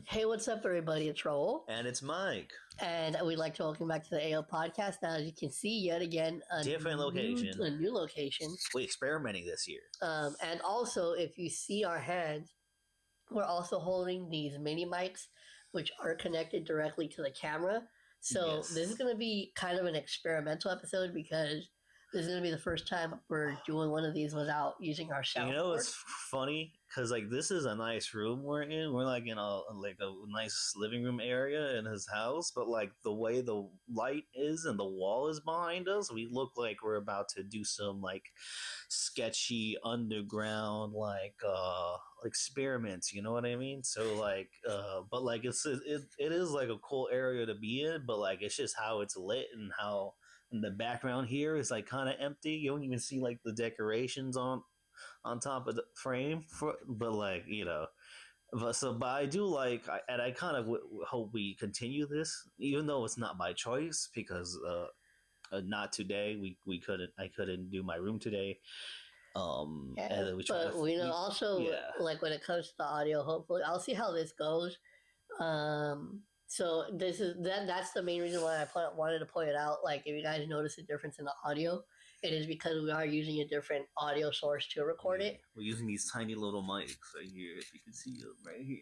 Hey, what's up, everybody? It's Raul. And it's Mike. And we'd like to welcome you back to the AO podcast. Now, as you can see, yet again, Different location. A new location. We're experimenting this year. And also, if you see our hands, we're also holding these mini mics, which are connected directly to the camera. So Yes. This is going to be kind of an experimental episode because this is going to be the first time we're doing one of these without using our soundboard. You know, it's funny because like this is a nice room we're in. We're like in a nice living room area in his house, but like the way the light is and the wall is behind us, we look like we're about to do some like sketchy underground experiments. You know what I mean? So but like it is like a cool area to be in, but like it's just how it's lit and how. And the background here is like kind of empty. You don't even see like the decorations on top of the frame. But like but I do like, and I kind of hope we continue this, even though it's not by choice because not today. I couldn't do my room today. But we know also like when it comes to the audio, hopefully I'll see how this goes. So that's the main reason why I wanted to point it out. Like, if you guys notice a difference in the audio, it is because we are using a different audio source to record it. We're using these tiny little mics right here. If you can see them right here.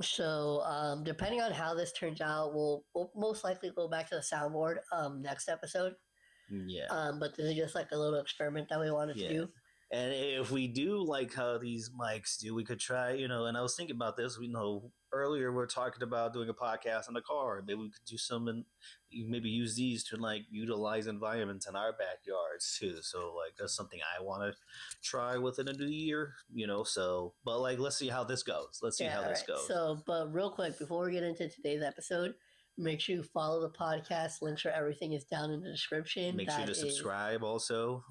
So depending on how this turns out, we'll most likely go back to the soundboard next episode. Yeah. But this is just like a little experiment that we wanted to do. And if we do like how these mics do, we could try, and I was thinking about this, earlier we're talking about doing a podcast in the car. Maybe we could do some maybe use these to like utilize environments in our backyards too. So like that's something I want to try within a new year, so, but like, let's see how this goes. Let's see how this goes. So, but real quick, before we get into today's episode, make sure you follow the podcast. Links for everything is down in the description. Make sure to subscribe also.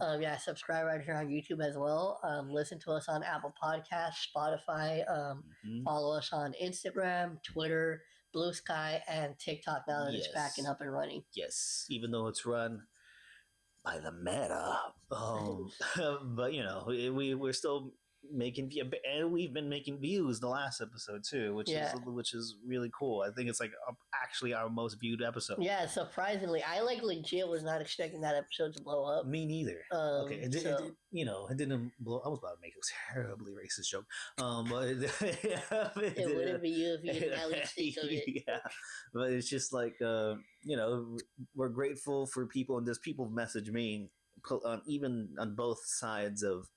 Subscribe right here on YouTube as well. Listen to us on Apple Podcasts, Spotify. Follow us on Instagram, Twitter, Blue Sky, and TikTok now that it's back and up and running. Yes, even though it's run by the Meta. But, we're still making, and we've been making views the last episode too, which is really cool. I think it's like actually our most viewed episode. Yeah, surprisingly, I like legit was not expecting that episode to blow up. Me neither. Okay, it didn't blow. I was about to make a terribly racist joke, but it wouldn't be you if you didn't at least think of it. Yeah, but it's just like we're grateful for people, and there's people message me even on both sides of.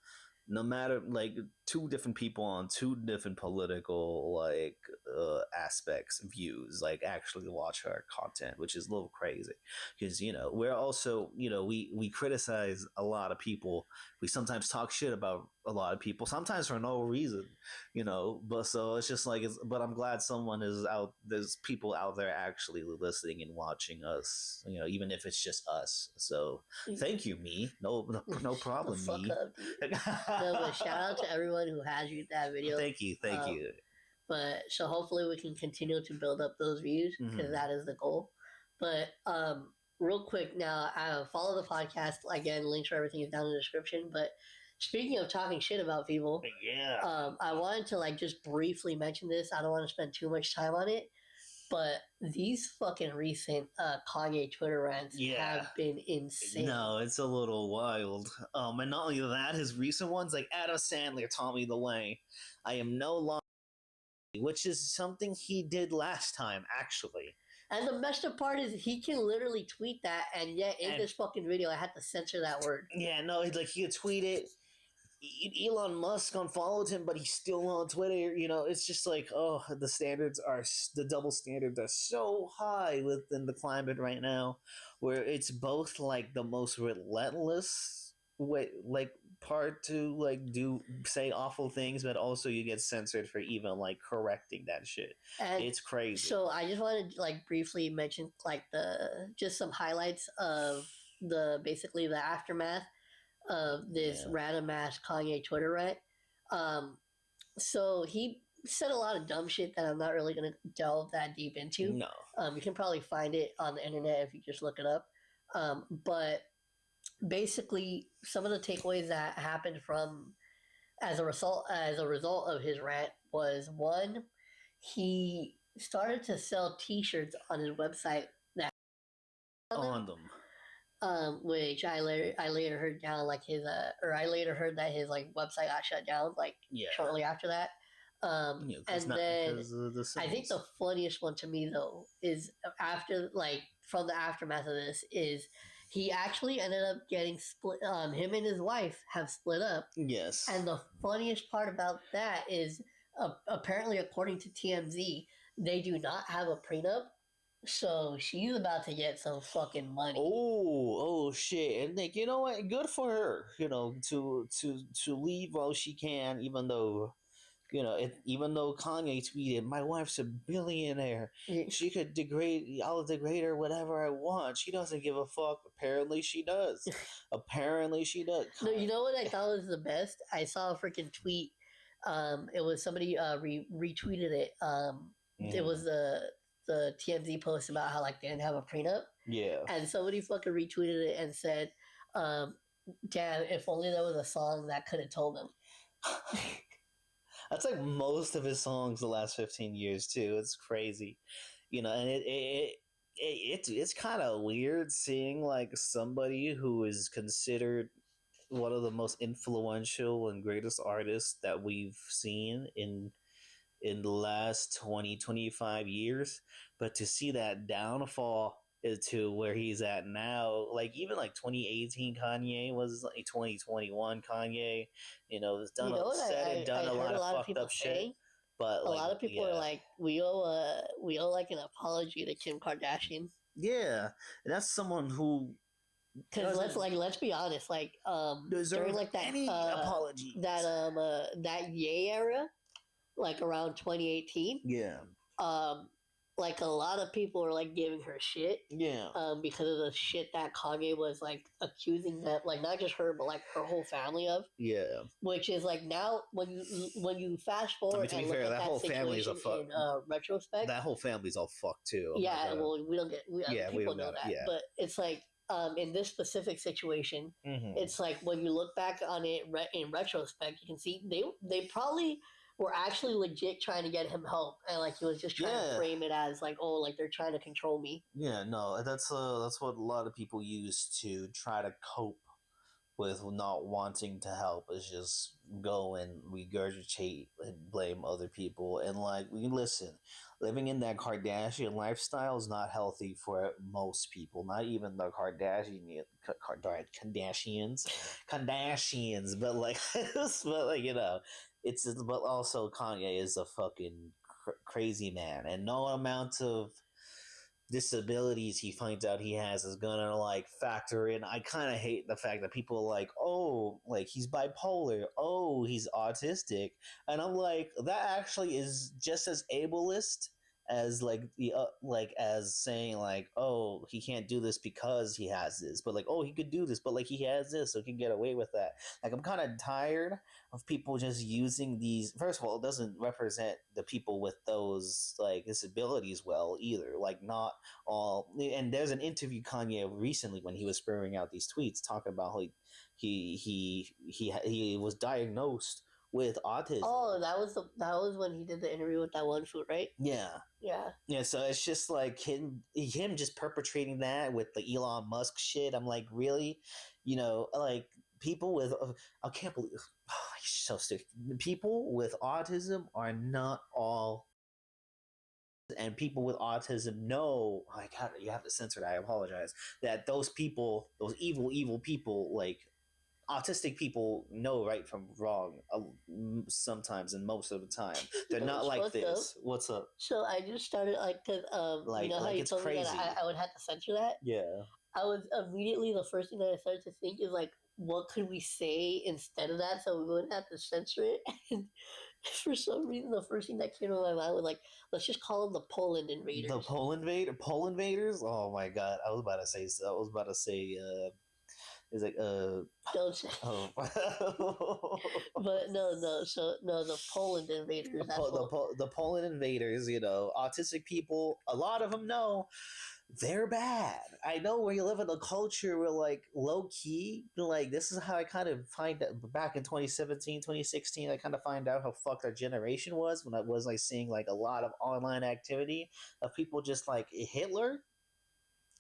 No matter like two different people on two different political aspects, views, like actually watch our content, which is a little crazy because we're also we criticize a lot of people. We sometimes talk shit about a lot of people, sometimes for no reason, but so it's just like but I'm glad someone is out. There's people out there actually listening and watching us, even if it's just us. So thank you, me. No problem, me. But shout out to everyone who has viewed that video. Thank you. But so hopefully we can continue to build up those views because that is the goal. But real quick now, follow the podcast again. Links for everything is down in the description. But speaking of talking shit about people, I wanted to like just briefly mention this. I don't want to spend too much time on it. But these fucking recent Kanye Twitter rants have been insane. No, it's a little wild. And not only that, his recent ones, like Adam Sandler taught me the way. I am no longer, which is something he did last time, actually. And the messed up part is he can literally tweet that, and yet in this fucking video, I had to censor that word. Yeah, no, like he could tweet it. Elon Musk unfollowed him, but he's still on Twitter. It's just like, the double standards are so high within the climate right now, where it's both like the most relentless way, like part to like say awful things, but also you get censored for even like correcting that shit. And it's crazy. So I just wanted to like briefly mention like just some highlights of basically the aftermath of this random ass Kanye Twitter rant. So he said a lot of dumb shit that I'm not really going to delve that deep into. No. You can probably find it on the internet if you just look it up. But basically, some of the takeaways that happened from as a result of his rant was, one, he started to sell T-shirts on his website that On them. which I later heard down like his or I later heard that his like website got shut down like shortly after that. And then I think the funniest one to me though is after like from the aftermath of this is he actually ended up getting split. Him and his wife have split up. Yes. And the funniest part about that is apparently according to TMZ, they do not have a prenup. So she's about to get some fucking money. Oh shit! And like, you know what? Good for her. You know, to leave while she can, even though, you know, even though Kanye tweeted, "My wife's a billionaire. She could degrade. I'll degrade her whatever I want. She doesn't give a fuck." Apparently, she does. Apparently, she does. No, you know what I thought was the best? I saw a freaking tweet. It was somebody retweeted it. It was the TMZ post about how like they didn't have a prenup. Yeah. And somebody fucking retweeted it and said, "Damn, if only there was a song that could have told him." That's like most of his songs the last 15 years too. It's crazy, you know, and it's kind of weird seeing like somebody who is considered one of the most influential and greatest artists that we've seen in the last 20-25 years, but to see that downfall to where he's at now, like even like 2018 Kanye was like 2021 Kanye, you know, it's done, said and done a lot of fucked up shit. But a lot of people are like, we owe like an apology to Kim Kardashian. Yeah, and that's someone who, because let's be honest, like during like that apology that Ye era, like around 2018. Yeah. Like a lot of people are like giving her shit. Yeah. Because of the shit that Kanye was like accusing them, like not just her, but like her whole family of. Yeah. Which is like now when you fast forward, to be fair, that whole family's a fuck. In retrospect, that whole family's all fucked too. Yeah. Well, we don't get. People know that. Yeah. But it's like in this specific situation, it's like when you look back on it in retrospect, you can see they probably were actually legit trying to get him help, and like he was just trying to frame it as like, oh, like they're trying to control me. Yeah, no, that's what a lot of people use to try to cope with not wanting to help, is just go and regurgitate and blame other people. And like, we listen, living in that Kardashian lifestyle is not healthy for most people, not even the Kardashians, but like, you know, but also Kanye is a fucking crazy man, and no amount of disabilities he finds out he has is gonna like factor in. I kind of hate the fact that people are like, oh, like he's bipolar, oh, he's autistic, and I'm like, that actually is just as ableist as like the like as saying like, oh, he can't do this because he has this, but like, oh, he could do this, but like he has this, so he can get away with that. Like, I'm kind of tired of people just using these. First of all, it doesn't represent the people with those like disabilities well either. Like, not all. And there's an interview Kanye recently when he was spurring out these tweets talking about how he was diagnosed with autism. Oh, that was when he did the interview with that one food, right? Yeah. Yeah. So it's just like him just perpetrating that with the Elon Musk shit. I'm like, really? You know, like people with I can't believe, he's so stupid. People with autism are not all, and people with autism know. Oh, you have to censor that. I apologize. That those people, those evil people, like autistic people, know right from wrong sometimes, and most of the time they're not like this. What's up? So I just started like, cause like, you know how like you it's told crazy. me that I would have to censor that. Yeah. I was immediately, the first thing that I started to think is like, what could we say instead of that so we wouldn't have to censor it? And for some reason, the first thing that came to my mind was like, let's just call them the Poland invaders. The Poland invaders? Oh my god! I was about to say. Is like Don't say. Oh. But no. So no, the Poland invaders. The Poland invaders. You know, autistic people. A lot of them know they're bad. I know where you live in a culture where like low key, like this is how I kind of find that back in 2017, 2016, I kind of find out how fucked our generation was when I was like seeing like a lot of online activity of people just like Hitler.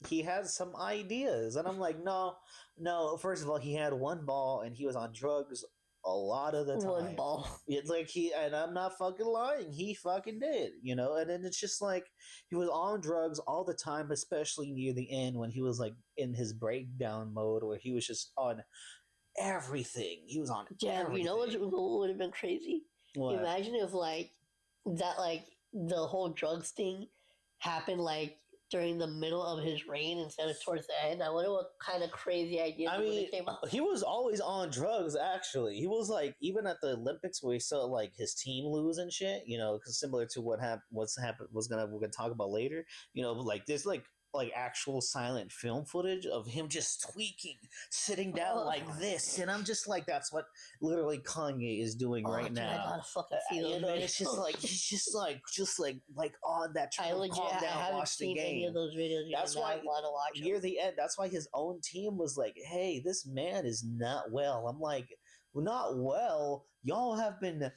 He has some ideas, and I'm like, no, no. First of all, he had one ball, and he was on drugs a lot of the time. One ball. It's like and I'm not fucking lying. He fucking did, you know. And then it's just like he was on drugs all the time, especially near the end when he was like in his breakdown mode, where he was just on everything. He was on Yeah, everything. you know what would have been crazy? What? Imagine if like that, like the whole drugs thing happened like during the middle of his reign instead of towards the end. I wonder what kind of crazy ideas I would mean, have came up. he was always on drugs. Actually, he was like even at the Olympics where he saw like his team lose and shit. You know, because similar to we're gonna talk about later. You know, like there's like actual silent film footage of him just tweaking, sitting down like this, and I'm just like, that's what literally Kanye is doing right dude, now. I gotta fucking see those You know, videos. it's just like he's just like on that. I legit calm I down, haven't watch the seen any of game. those videos yet. That's and why I want to watch near them. the end, that's why his own team was like, "Hey, this man is not well." I'm like, "Not well. Y'all have been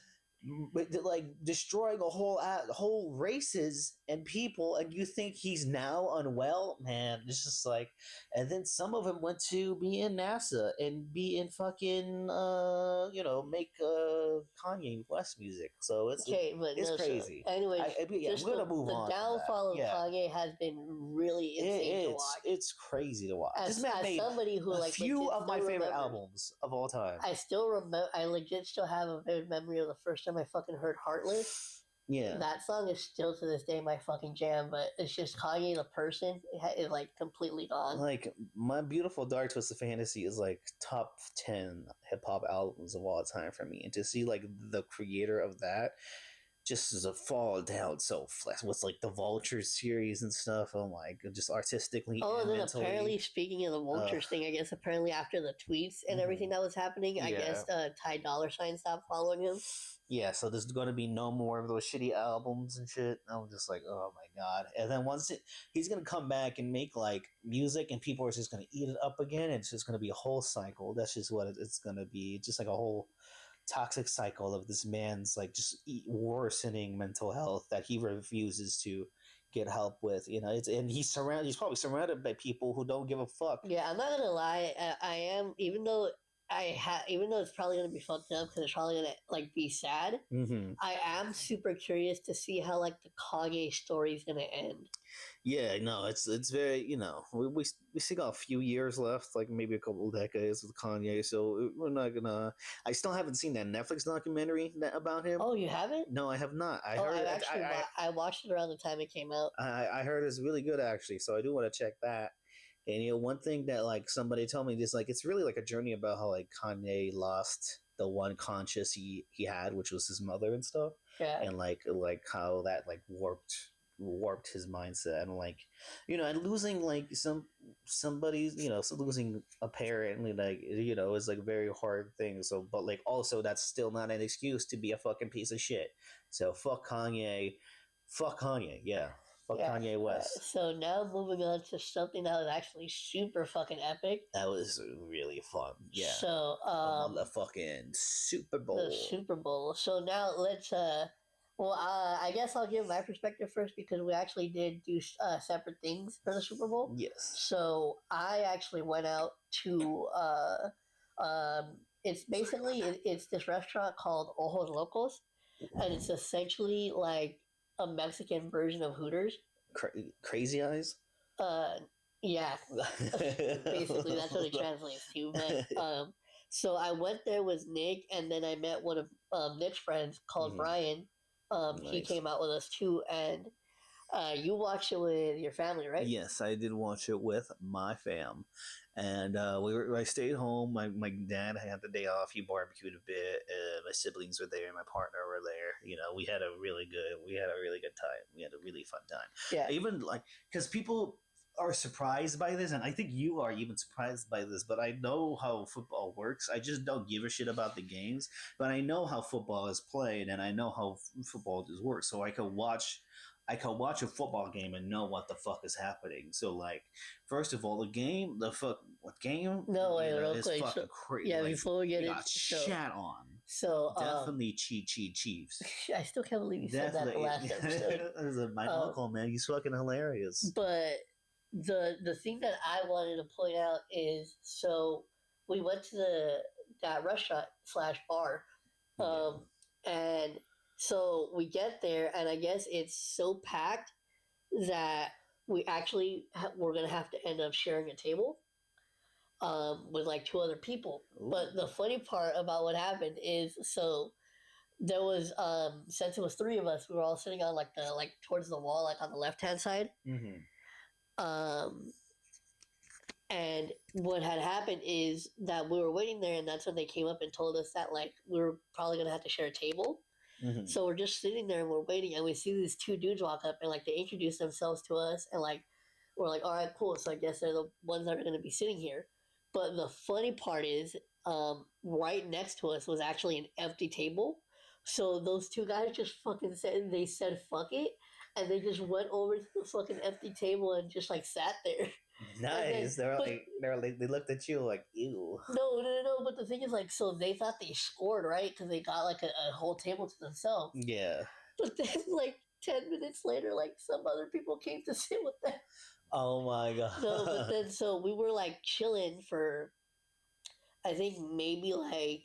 like destroying a whole races and people, and you think he's now unwell, man?" It's just like, and then some of them went to be in NASA and be in fucking make Kanye West music. So it's Okay, but it's no, crazy. So, anyways, I'm gonna move the on. downfall of Yeah. Kanye has been really insane to watch. It's crazy to watch. As, This man as made somebody who a like few legit of my still favorite remembers- albums of all time. I still remember. I legit still have a vivid memory of the first time I fucking heard "Heartless." Yeah. That song is still to this day my fucking jam. But it's just Kanye the person is like completely gone. Like My Beautiful Dark Twisted Fantasy is like top 10 hip hop albums of all time for me, and to see like the creator of that just as a fall down so flat with like the Vulture series and stuff. I'm like just artistically. Oh, and then mentally. apparently, speaking of the Vultures thing, I guess apparently after the tweets and everything that was happening, I guess Ty Dolla $ign stopped following him. Yeah, so there's going to be no more of those shitty albums and shit. I'm just like, oh my god. And then he's going to come back and make like music, and people are just going to eat it up again. And it's just going to be a whole cycle. That's just what it's going to be. Just like a whole toxic cycle of this man's like just worsening mental health that he refuses to get help with. You know, he's probably surrounded by people who don't give a fuck. Yeah, I'm not gonna lie. I am, even though it's probably gonna be fucked up because it's probably gonna like be sad. Mm-hmm. I am super curious to see how like the Kanye story is gonna end. Yeah, no, it's very, we still got a few years left, like maybe a couple of decades with Kanye, so we're not gonna. I still haven't seen that Netflix documentary about him. Oh, you haven't? No, I have not. I watched it around the time it came out. I heard it's really good actually, so I do want to check that. And one thing that like somebody told me is like it's really like a journey about how like Kanye lost the one conscious he had, which was his mother and stuff. Yeah. And like how that like warped his mindset, and like and losing like somebody's losing a parent, like is like a very hard thing. So but like also that's still not an excuse to be a fucking piece of shit. So fuck Kanye, yeah. Fuck Kanye West. So now moving on to something that was actually super fucking epic. That was really fun. Yeah. So the fucking Super Bowl. The Super Bowl. So now let's I guess I'll give my perspective first because we actually did do separate things for the Super Bowl. Yes. So I actually went out to it's basically it's this restaurant called Ojos Locos, and it's essentially like a Mexican version of Hooters. Crazy Eyes? Yeah. Basically, that's what it translates to. But, so I went there with Nick, and then I met one of Nick's friends called Brian. Nice. He came out with us too, and you watched it with your family, right? Yes, I did watch it with my fam. And I stayed home. My dad had the day off. He barbecued a bit. My siblings were there. My partner were there. We had a really good time. We had a really fun time. Yeah. Even like because people are surprised by this, and I think you are even surprised by this. But I know how football works. I just don't give a shit about the games. But I know how football is played, and I know how football just works. So I could watch I can watch a football game and know what the fuck is happening. So like, first of all, what game? No, wait, real is quick. fucking So, crazy. yeah, Like, before we get we it, got shat on. So Definitely Chiefs. I still can't believe you said that the last episode. My uncle, man, he's fucking hilarious. But the thing that I wanted to point out is, so we went to that restaurant / bar, and so we get there, and I guess it's so packed that we actually we're gonna have to end up sharing a table with like 2 other people. Ooh. But the funny part about what happened is, so there was since it was 3 of us, we were all sitting on like towards the wall, like on the left hand side. And what had happened is that we were waiting there, and that's when they came up and told us that like we were probably gonna have to share a table. So we're just sitting there and we're waiting, and we see these 2 dudes walk up and like they introduce themselves to us, and like we're like, all right, cool. So I guess they're the ones that are gonna be sitting here. But the funny part is, right next to us was actually an empty table. So those 2 guys just fucking said fuck it, and they just went over to the fucking empty table and just like sat there. Nice. They looked at you like, ew. No. But the thing is, like, so they thought they scored, right? Because they got like a whole table to themselves. Yeah. But then, like 10 minutes later, like some other people came to sit with them. Oh my god. No, but then so we were like chilling for, I think maybe like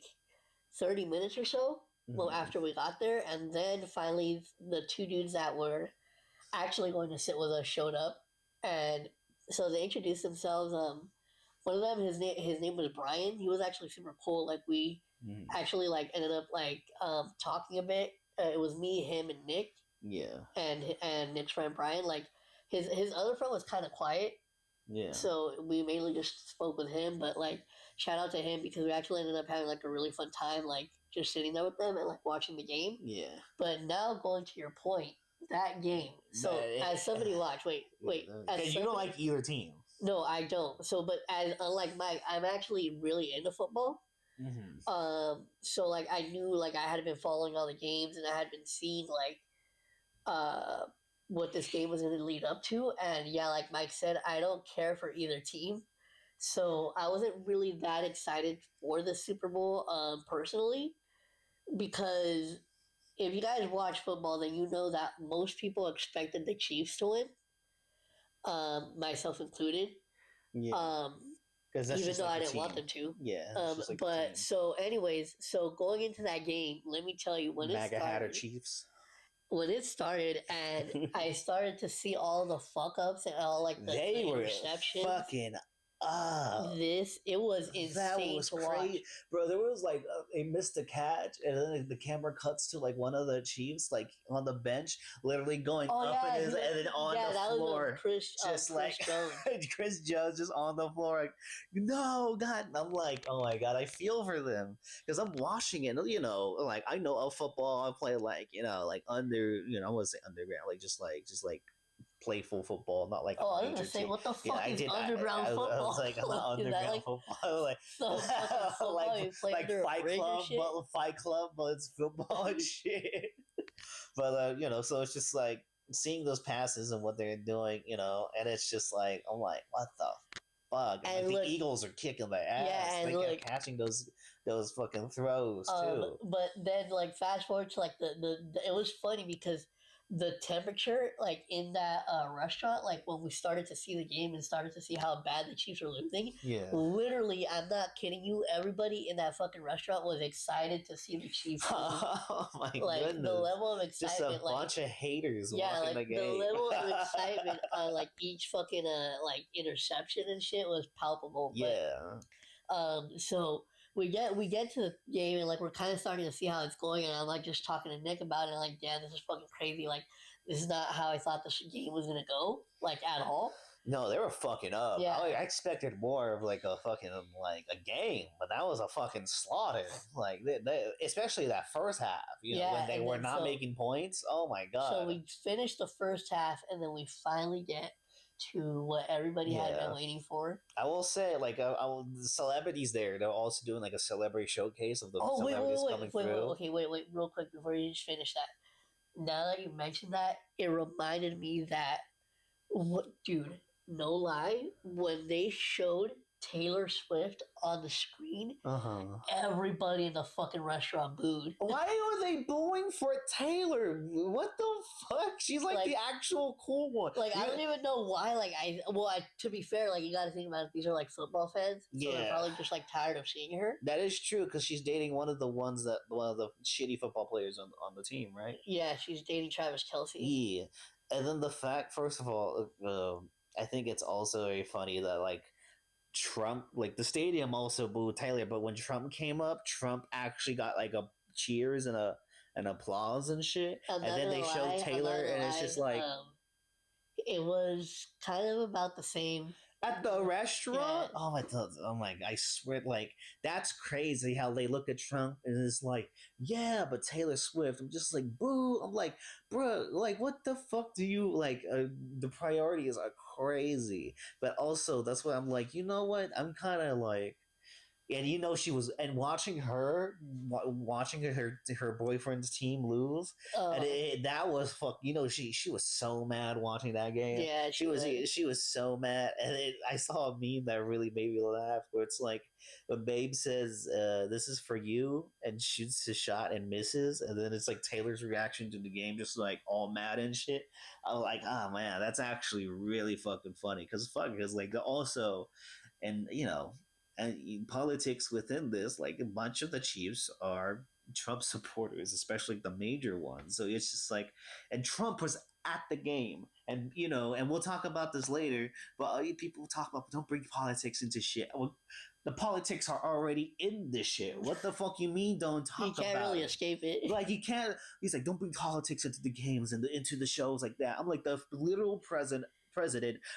30 minutes or so. Well, after we got there, and then finally the 2 dudes that were actually going to sit with us showed up, and so they introduced themselves. One of them, his name was Brian. He was actually super cool. Like we actually like ended up like talking a bit. It was me, him, and Nick. Yeah. And Nick's friend Brian. Like his other friend was kind of quiet. Yeah. So we mainly just spoke with him, but like shout out to him because we actually ended up having like a really fun time, like just sitting there with them and like watching the game. Yeah. But now going to your point, that game. So as somebody watched, wait. Because you don't like either team. No, I don't. So, but as unlike Mike, I'm actually really into football. So like I knew like I had been following all the games and I had been seeing like what this game was going to lead up to, and yeah, like Mike said, I don't care for either team. So I wasn't really that excited for the Super Bowl personally, because if you guys watch football, then you know that most people expected the Chiefs to win, myself included. Yeah. Even though I didn't want them to. Yeah. But so, anyways, so going into that game, let me tell you when MAGA Hatter Chiefs. When it started, and I started to see all the fuck ups and all like the interceptions. Fucking up. It was insane. That was crazy, bro. There was like they missed a catch, and then the camera cuts to like one of the Chiefs like on the bench, literally going up and then on the floor, Chris Jones. Chris Jones just on the floor, like, no, God. And I'm like, oh my God, I feel for them because I'm watching it. You know, like I know of football. I play like like I want to say underground, like just like playful football, not like. Oh, I was gonna say, what the fuck is underground football? I was like, not underground football, like Fight Club, but it's football and shit. But so it's just like seeing those passes and what they're doing, and it's just like I'm like, what the fuck? And like, the Eagles are kicking their ass. Yeah, and they're catching those fucking throws too. But then, like, fast forward to like the it was funny because the temperature, like in that restaurant, like when we started to see the game and started to see how bad the Chiefs were losing, literally, I'm not kidding you, everybody in that fucking restaurant was excited to see the Chiefs. Oh my like, goodness! The level of excitement, just a bunch of haters. Watching the game. The level of excitement on like each fucking like interception and shit was palpable. But, so. We get to the game and like we're kind of starting to see how it's going, and I'm like just talking to Nick about it, and like, damn, this is fucking crazy. Like, this is not how I thought this game was gonna go, like at all. No, they were fucking up. Yeah. I expected more of like a fucking like a game, but that was a fucking slaughter. Like they especially that first half, when they were not making points. Oh my God! So we finished the first half, and then we finally get to what everybody had been waiting for. I will say, like, the celebrities there, they're also doing like a celebrity showcase of the celebrities coming through. Wait, real quick before you finish that. now that you mentioned that, it reminded me that what, dude? No lie, when they showed Taylor Swift on the screen, everybody in the fucking restaurant booed. Why are they booing for Taylor? What the fuck? She's like the actual cool one. Like, I don't even know why. Like, to be fair, like, you got to think about it, these are like football fans, so they're probably just like tired of seeing her. That is true because she's dating one of the shitty football players on the team, right? Yeah, she's dating Travis Kelce. Yeah, and then the fact, first of all, I think it's also very funny that like Trump, like the stadium also booed Taylor, but when Trump came up, Trump actually got like a cheers and an applause and shit, and then they showed Taylor, and it's just like it was kind of about the same. At the restaurant? Yeah. Oh my! I swear, like that's crazy how they look at Trump and it's like, yeah, but Taylor Swift. I'm just like, boo. I'm like, bro, like what the fuck do you like? The priorities are crazy, but also that's why I'm like, you know what? I'm kind of like. And you know she was, and watching her boyfriend's team lose, and that was fuck. You know she was so mad watching that game. Yeah, she was so mad, and I saw a meme that really made me laugh. Where it's like when Babe says, "This is for you," and shoots his shot and misses, and then it's like Taylor's reaction to the game, just like all mad and shit. I'm like, oh man, that's actually really fucking funny because like also, and you know. And politics within this, like a bunch of the Chiefs are Trump supporters, especially the major ones. So it's just like, and Trump was at the game, and you know, and we'll talk about this later. But people talk about don't bring politics into shit. Well, the politics are already in this shit. What the fuck you mean? Don't talk about it. You can't really escape it. Like you can't. He's like, don't bring politics into the games and into the shows like that. I'm like the literal president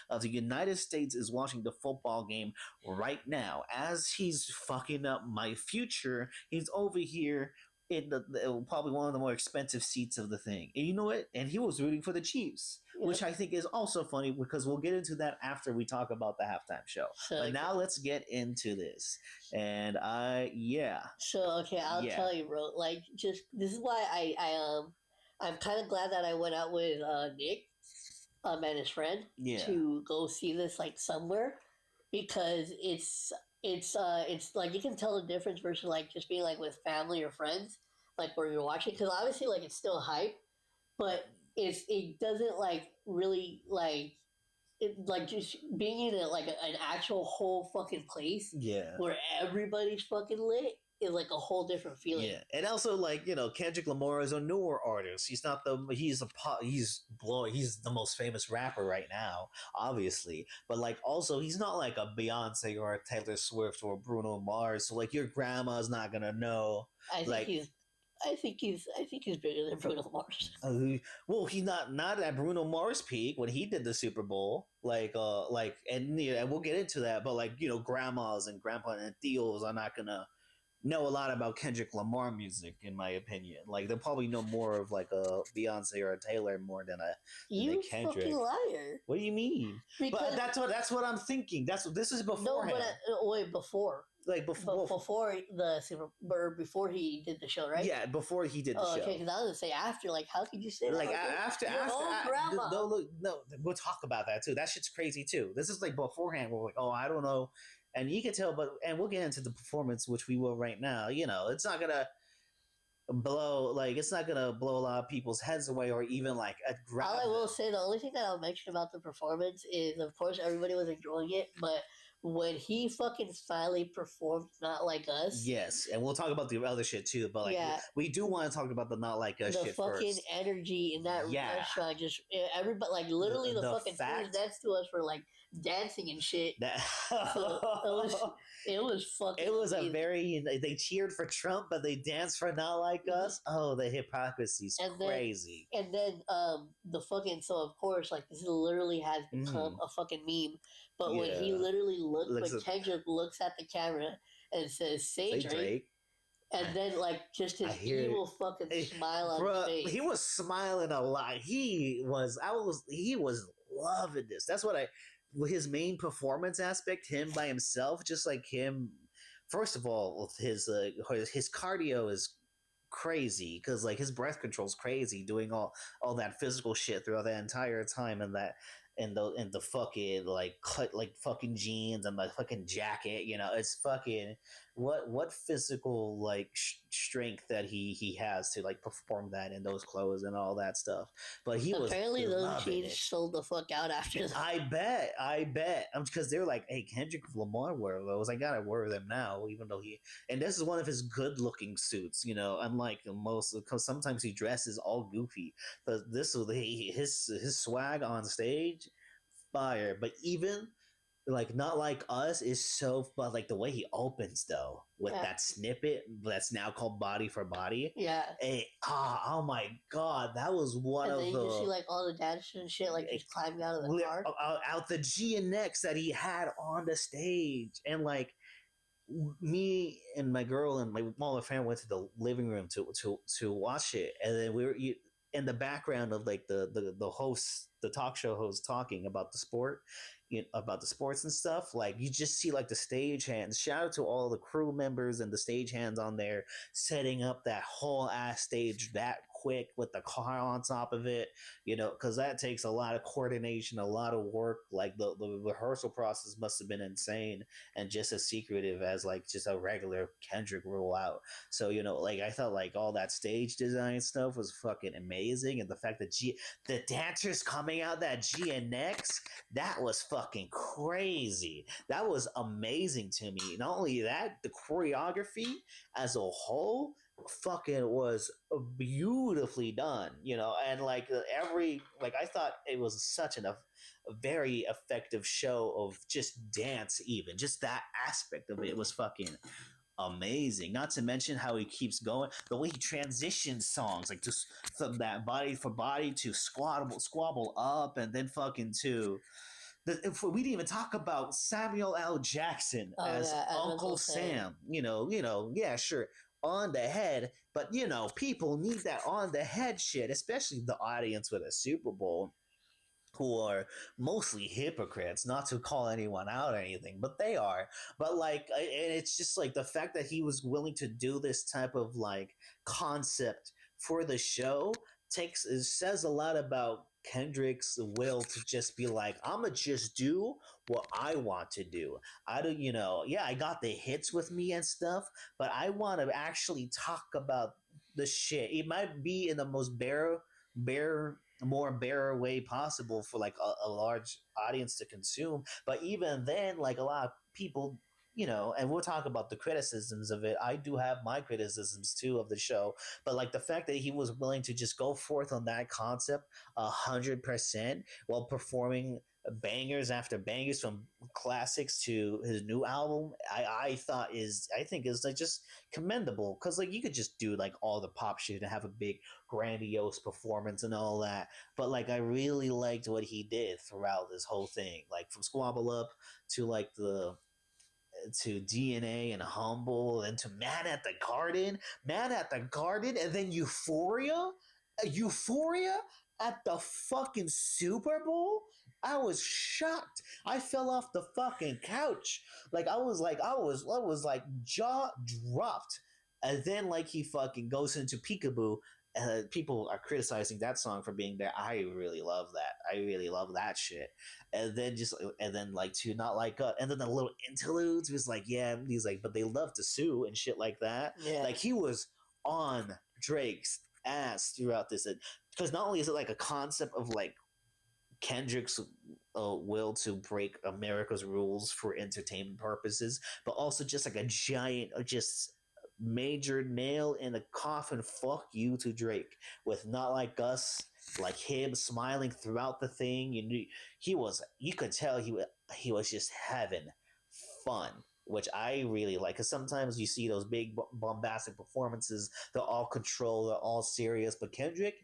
of the United States is watching the football game right now as he's fucking up my future. He's over here in the probably one of the more expensive seats of the thing, and you know what? And he was rooting for the Chiefs, which I think is also funny because we'll get into that after we talk about the halftime show. But now let's get into this, and So okay, I'll tell you, bro. Like, just this is why I'm kind of glad that I went out with Nick. And his friend to go see this like somewhere because it's like you can tell the difference versus like just being like with family or friends like where you're watching because obviously like it's still hype but it doesn't like really like it like just being in an actual whole fucking place where everybody's fucking lit is like a whole different feeling. Yeah, and also like you know Kendrick Lamar is a newer artist. He's not he's the most famous rapper right now, obviously. But like also he's not like a Beyonce or a Taylor Swift or Bruno Mars. So like your grandma's not gonna know. I think he's bigger than Bruno Mars. Well, he's not at Bruno Mars peak when he did the Super Bowl. And we'll get into that. But like you know, grandmas and grandpa and tios are not gonna know a lot about Kendrick Lamar music, in my opinion. Like they'll probably know more of like a Beyonce or a Taylor more than a Kendrick. Fucking liar! What do you mean? But that's what I'm thinking. This is before. No, but wait, before. Like before the Super or before he did the show, right? Yeah, before he did the show. Okay, because I was gonna say after. Like, how could you say that? Like after. No, we'll talk about that too. That shit's crazy too. This is like beforehand. We're like, oh, I don't know. And you can tell, and we'll get into the performance, which we will right now. You know, it's not gonna blow a lot of people's heads away, or even like all I will say, the only thing that I'll mention about the performance is, of course, everybody was enjoying it, but when he fucking finally performed Not Like Us. Yes, and we'll talk about the other shit too, but like we do want to talk about the Not Like Us shit first. The fucking energy in that restaurant, just everybody, like literally the fucking fans next to us were like dancing and shit. It was fucking amazing. A very, they cheered for Trump, but they danced for Not Like Us. Oh, the hypocrisy's crazy. And then the fucking, so of course, like this literally has become a fucking meme. But when he literally when Kendrick looks at the camera and says, say Drake. And then, like, just his evil fucking smile on his face. He was smiling a lot. He was loving this. That's what his main performance aspect, him by himself, just like him. First of all, his cardio is crazy because like his breath control's crazy, doing all that physical shit throughout the entire time, and that and the fucking like cut like fucking jeans and the fucking jacket, it's fucking what physical like strength that he has to like perform that in those clothes and all that stuff. But he apparently was those jeans sold the fuck out after that. I bet. Because they're like, hey, Kendrick Lamar wear those. I gotta wear them now, even though and this is one of his good looking suits. Unlike most, because sometimes he dresses all goofy. But this was his swag on stage, fire. But even like not like us is so, but like the way he opens though with that snippet that's now called Body for Body. Yeah. Oh my god, that was one and of then the. You see like all the dancers and shit, like just climbing out of the car, out the GNX that he had on the stage, and like me and my girl and my smaller family went to the living room to watch it, and then we were in the background of like the host, the talk show host, talking about the sport, about the sports and stuff. Like you just see like the stage hands. Shout out to all the crew members and the stage hands on there setting up that whole ass stage that quick with the car on top of it, because that takes a lot of coordination, a lot of work. Like the rehearsal process must have been insane and just as secretive as like just a regular Kendrick rollout. So like I thought like all that stage design stuff was fucking amazing, and the fact that the dancers coming out that GNX, that was fucking crazy. That was amazing to me. Not only that, the choreography as a whole fucking was beautifully done, and like I thought it was such a very effective show of just dance. Even just that aspect of it was fucking amazing. Not to mention how he keeps going, the way he transitions songs, like just from that Body for Body to squabble up, and then fucking to we didn't even talk about Samuel L. Jackson as Uncle Sam. Yeah, sure, on the head, but people need that on the head shit, especially the audience with a Super Bowl, who are mostly hypocrites, not to call anyone out or anything, but they are. But like, and it's just like the fact that he was willing to do this type of like concept for the show says a lot about Kendrick's will to just be like, I'ma just do what I want to do. I don't, yeah, I got the hits with me and stuff, but I want to actually talk about the shit. It might be in the most more bare way possible for like a large audience to consume, but even then, like a lot of people, and we'll talk about the criticisms of it. I do have my criticisms too of the show, but like the fact that he was willing to just go forth on that concept 100% while performing bangers after bangers, from classics to his new album, I think is like just commendable, because like you could just do like all the pop shit and have a big grandiose performance and all that, but like I really liked what he did throughout this whole thing, like from Squabble Up to like to DNA and Humble, and to Man at the Garden, and then Euphoria at the fucking Super Bowl. I was shocked. I fell off the fucking couch. Like I was like jaw dropped. And then like he fucking goes into Peekaboo. People are criticizing that song for being there. I really love that. I really love that shit. And then like to Not Like Us, and then the little interludes was like, yeah, he's like, but they love to sue and shit like that. Yeah. Like he was on Drake's ass throughout this, because not only is it like a concept of like Kendrick's will to break America's rules for entertainment purposes, but also just like a giant, just major nail in the coffin fuck you to Drake with Not Like Us, like him smiling throughout the thing. You could tell he was just having fun, which I really like, because sometimes you see those big bombastic performances, they're all controlled, they're all serious, but Kendrick,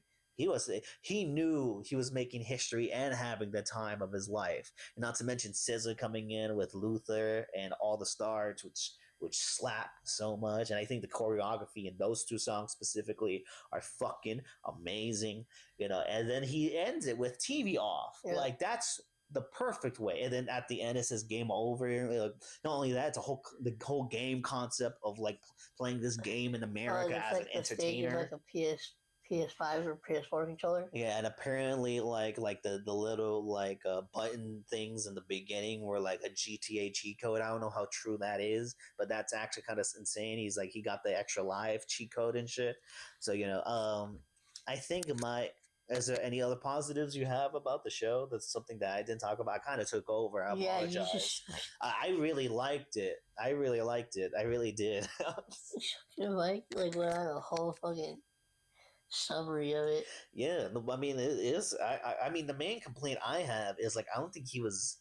he knew he was making history and having the time of his life. And not to mention SZA coming in with Luther and All the Stars, which slap so much. And I think the choreography in those two songs specifically are fucking amazing, and then he ends it with TV Off. Yeah. Like that's the perfect way. And then at the end, it says game over. Like, not only that, it's the whole game concept of like playing this game in America it's as like an the stage is entertainer. like a PS5 or PS4 controller. Yeah, and apparently, like the little like button things in the beginning were like a GTA cheat code. I don't know how true that is, but that's actually kind of insane. He got the extra live cheat code and shit. So I think my. Is there any other positives you have about the show? That's something that I didn't talk about. I kind of took over. I apologize. I really liked it. I really liked it. I really did. Like when I have a whole fucking summary of it. Yeah, I mean, it is. I mean, the main complaint I have is like I don't think he was.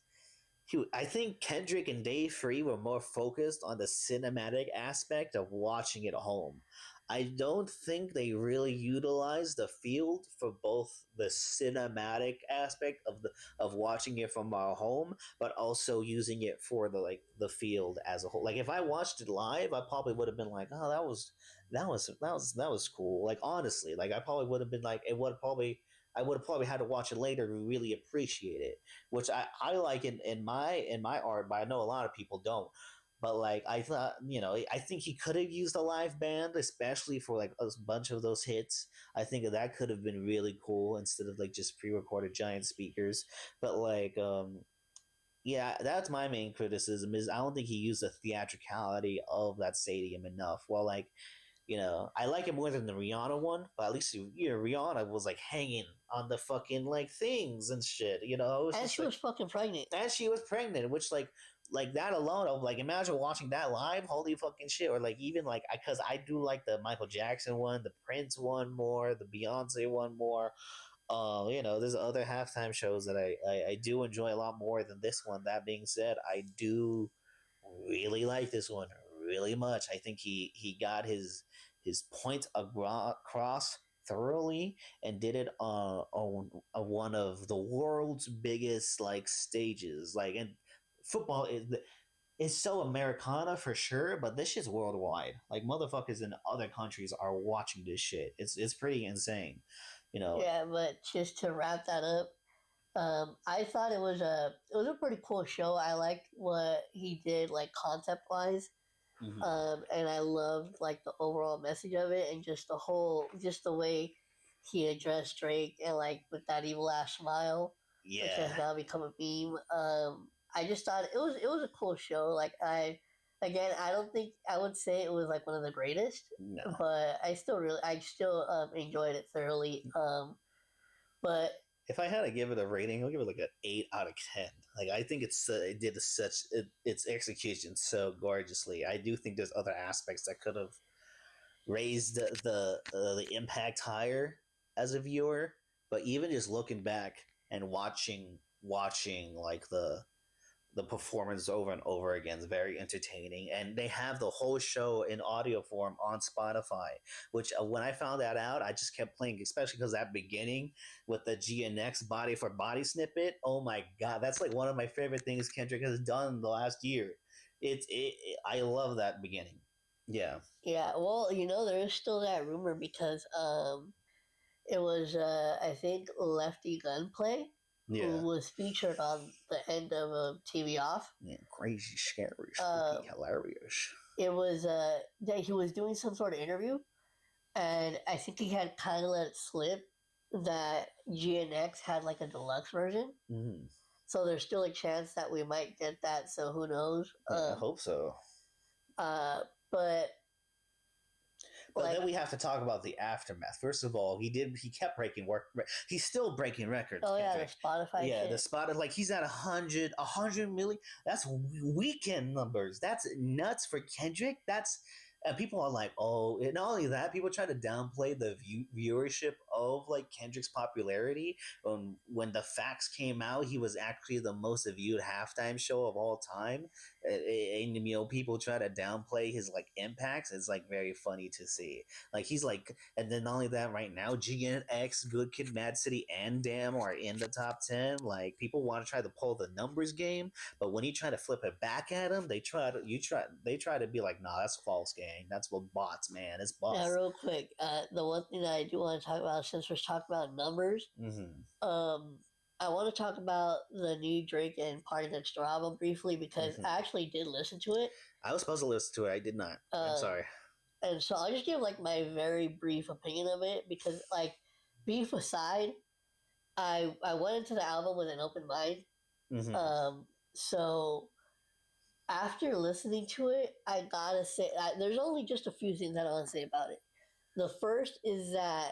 I think Kendrick and Dave Free were more focused on the cinematic aspect of watching it at home. I don't think they really utilized the field for both the cinematic aspect of watching it from our home, but also using it for the field as a whole. Like if I watched it live, I probably would have been like, "Oh, that was cool." Like honestly, like I probably would have been like, it would probably. I would have probably had to watch it later to really appreciate it, which I like in my art, but I know a lot of people don't. But like I thought, I think he could have used a live band, especially for like a bunch of those hits. I think that could have been really cool instead of like just pre-recorded giant speakers. But like, yeah, that's my main criticism is I don't think he used the theatricality of that stadium enough. Well, like, I like it more than the Rihanna one, but at least Rihanna was like hanging on the fucking like things and shit. And she was fucking pregnant. And she was pregnant, which like that alone, of like imagine watching that live, holy fucking shit. Or like even like because I do like the Michael Jackson one, the Prince one more, the Beyonce one more. There's other halftime shows that I do enjoy a lot more than this one. That being said, I do really like this one really much. I think he got his point across thoroughly and did it on one of the world's biggest like stages. Like, and football is so Americana for sure, but this shit's worldwide. Like motherfuckers in other countries are watching this shit. It's pretty insane. Yeah, but just to wrap that up, I thought it was a pretty cool show. I liked what he did, like concept wise, and I loved like the overall message of it, and just the way he addressed Drake, and like with that evil ass smile, which has now become a meme. I just thought it was a cool show. Like I don't think I would say it was like one of the greatest, but I still enjoyed it thoroughly. But if I had to give it a rating, I'll give it like an 8 out of 10. Like I think it did its execution so gorgeously. I do think there's other aspects that could have raised the impact higher as a viewer. But even just looking back and watching like the performance over and over again is very entertaining, and they have the whole show in audio form on Spotify, which when I found that out, I just kept playing, especially because that beginning with the GNX body for body snippet, oh my god, that's like one of my favorite things Kendrick has done in the last year. I love that beginning. Yeah, well, there is still that rumor because it was I think Lefty Gunplay who was featured on the end of TV Off. Yeah, crazy, scary, spooky, hilarious. It was that he was doing some sort of interview, and I think he had kind of let it slip that GNX had like a deluxe version. Mm. So there's still a chance that we might get that. So who knows? I hope so. But then we have to talk about the aftermath. First of all, he kept breaking he's still breaking records. Oh yeah, Kendrick. The Spotify. Yeah, shit. The Spotify, like he's at 100 million. That's weekend numbers. That's nuts for Kendrick. And people are like, oh, and not only that, people try to downplay the viewership of like Kendrick's popularity. When the facts came out, he was actually the most viewed halftime show of all time. And people try to downplay his like impacts. It's like very funny to see. Like he's like, and then not only that, right now, GNX, Good Kid, Mad City, and Damn are in the top 10. Like people want to try to pull the numbers game, but when you try to flip it back at them, they try to be like, nah, that's false game. That's what bots, man. It's bots. Now, real quick, the one thing that I do want to talk about, since we're talking about numbers, I I want to talk about the new Drake and Party Next Door album briefly because I actually did listen to it. I was supposed to listen to it. I did not. I'm sorry. And so I'll just give like my very brief opinion of it because like beef aside, I went into the album with an open mind. So after listening to it, I gotta say there's only just a few things I want to say about it. The first is that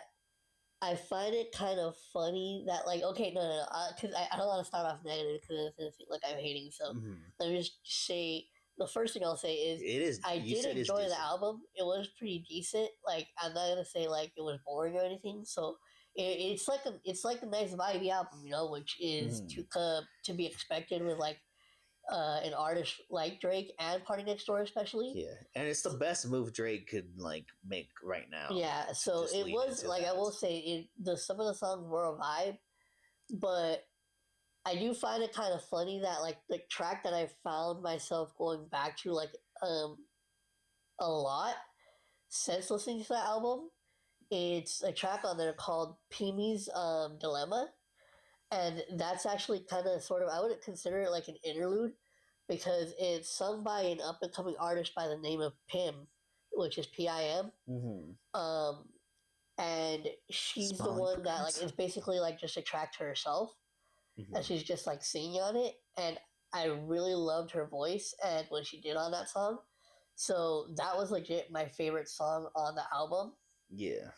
I find it kind of funny that like okay no because I don't want to start off negative because like I'm hating, so let me just say the first thing I'll say is it is I did enjoy the album. It was pretty decent. Like I'm not gonna say like it was boring or anything. So it's like a nice vibey album, you know, which is to be expected with like an artist like Drake and Party Next Door, especially. Yeah, and it's the best move Drake could like make right now. Yeah, so Just it lean was into like that. I will say some of the songs were a vibe, but I do find it kind of funny that like the track that I found myself going back to like a lot since listening to that album. It's a track on there called Pimi's Dilemma. And that's actually kind of sort of, I wouldn't consider it like an interlude because it's sung by an up and coming artist by the name of Pim, which is PIM. And she's the one that like is basically like just a track to herself. And she's just like singing on it. And I really loved her voice and what she did on that song. So that was legit my favorite song on the album. Yeah.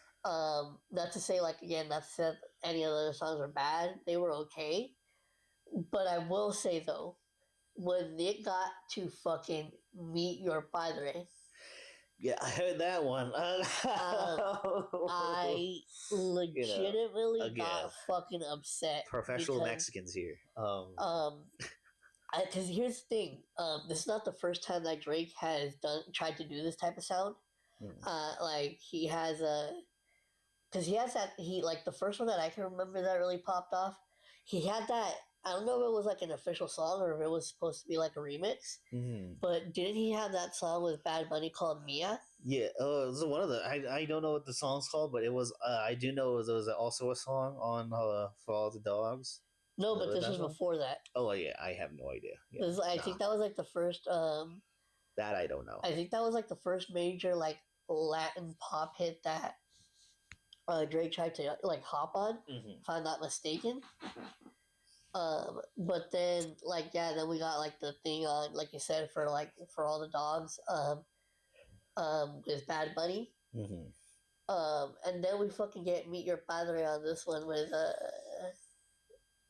Not to say like again, not to say that any of the other songs were bad. They were okay. But I will say though, when it got to fucking Meet Your Padre. Yeah, I heard that one. I legitimately got fucking upset. Professional Mexicans here. Because here's the thing. This is not the first time that Drake has tried to do this type of sound. Like he has because he has that like the first one that I can remember that really popped off. He had that. I don't know if it was like an official song or if it was supposed to be like a remix. But didn't he have that song with Bad Bunny called Mia? Yeah. It was one of the. I don't know what the song's called, but it was. I do know there was also a song on For All the Dogs. No, but this was before that. Oh yeah, I have no idea. Yeah. I think that was like the first. That I don't know. I think that was like the first major like Latin pop hit that Drake tried to like hop on, if I'm not mistaken. But then like then we got like the thing on like you said For All the Dogs with Bad Bunny. And then we fucking get Meet Your Padre on this one with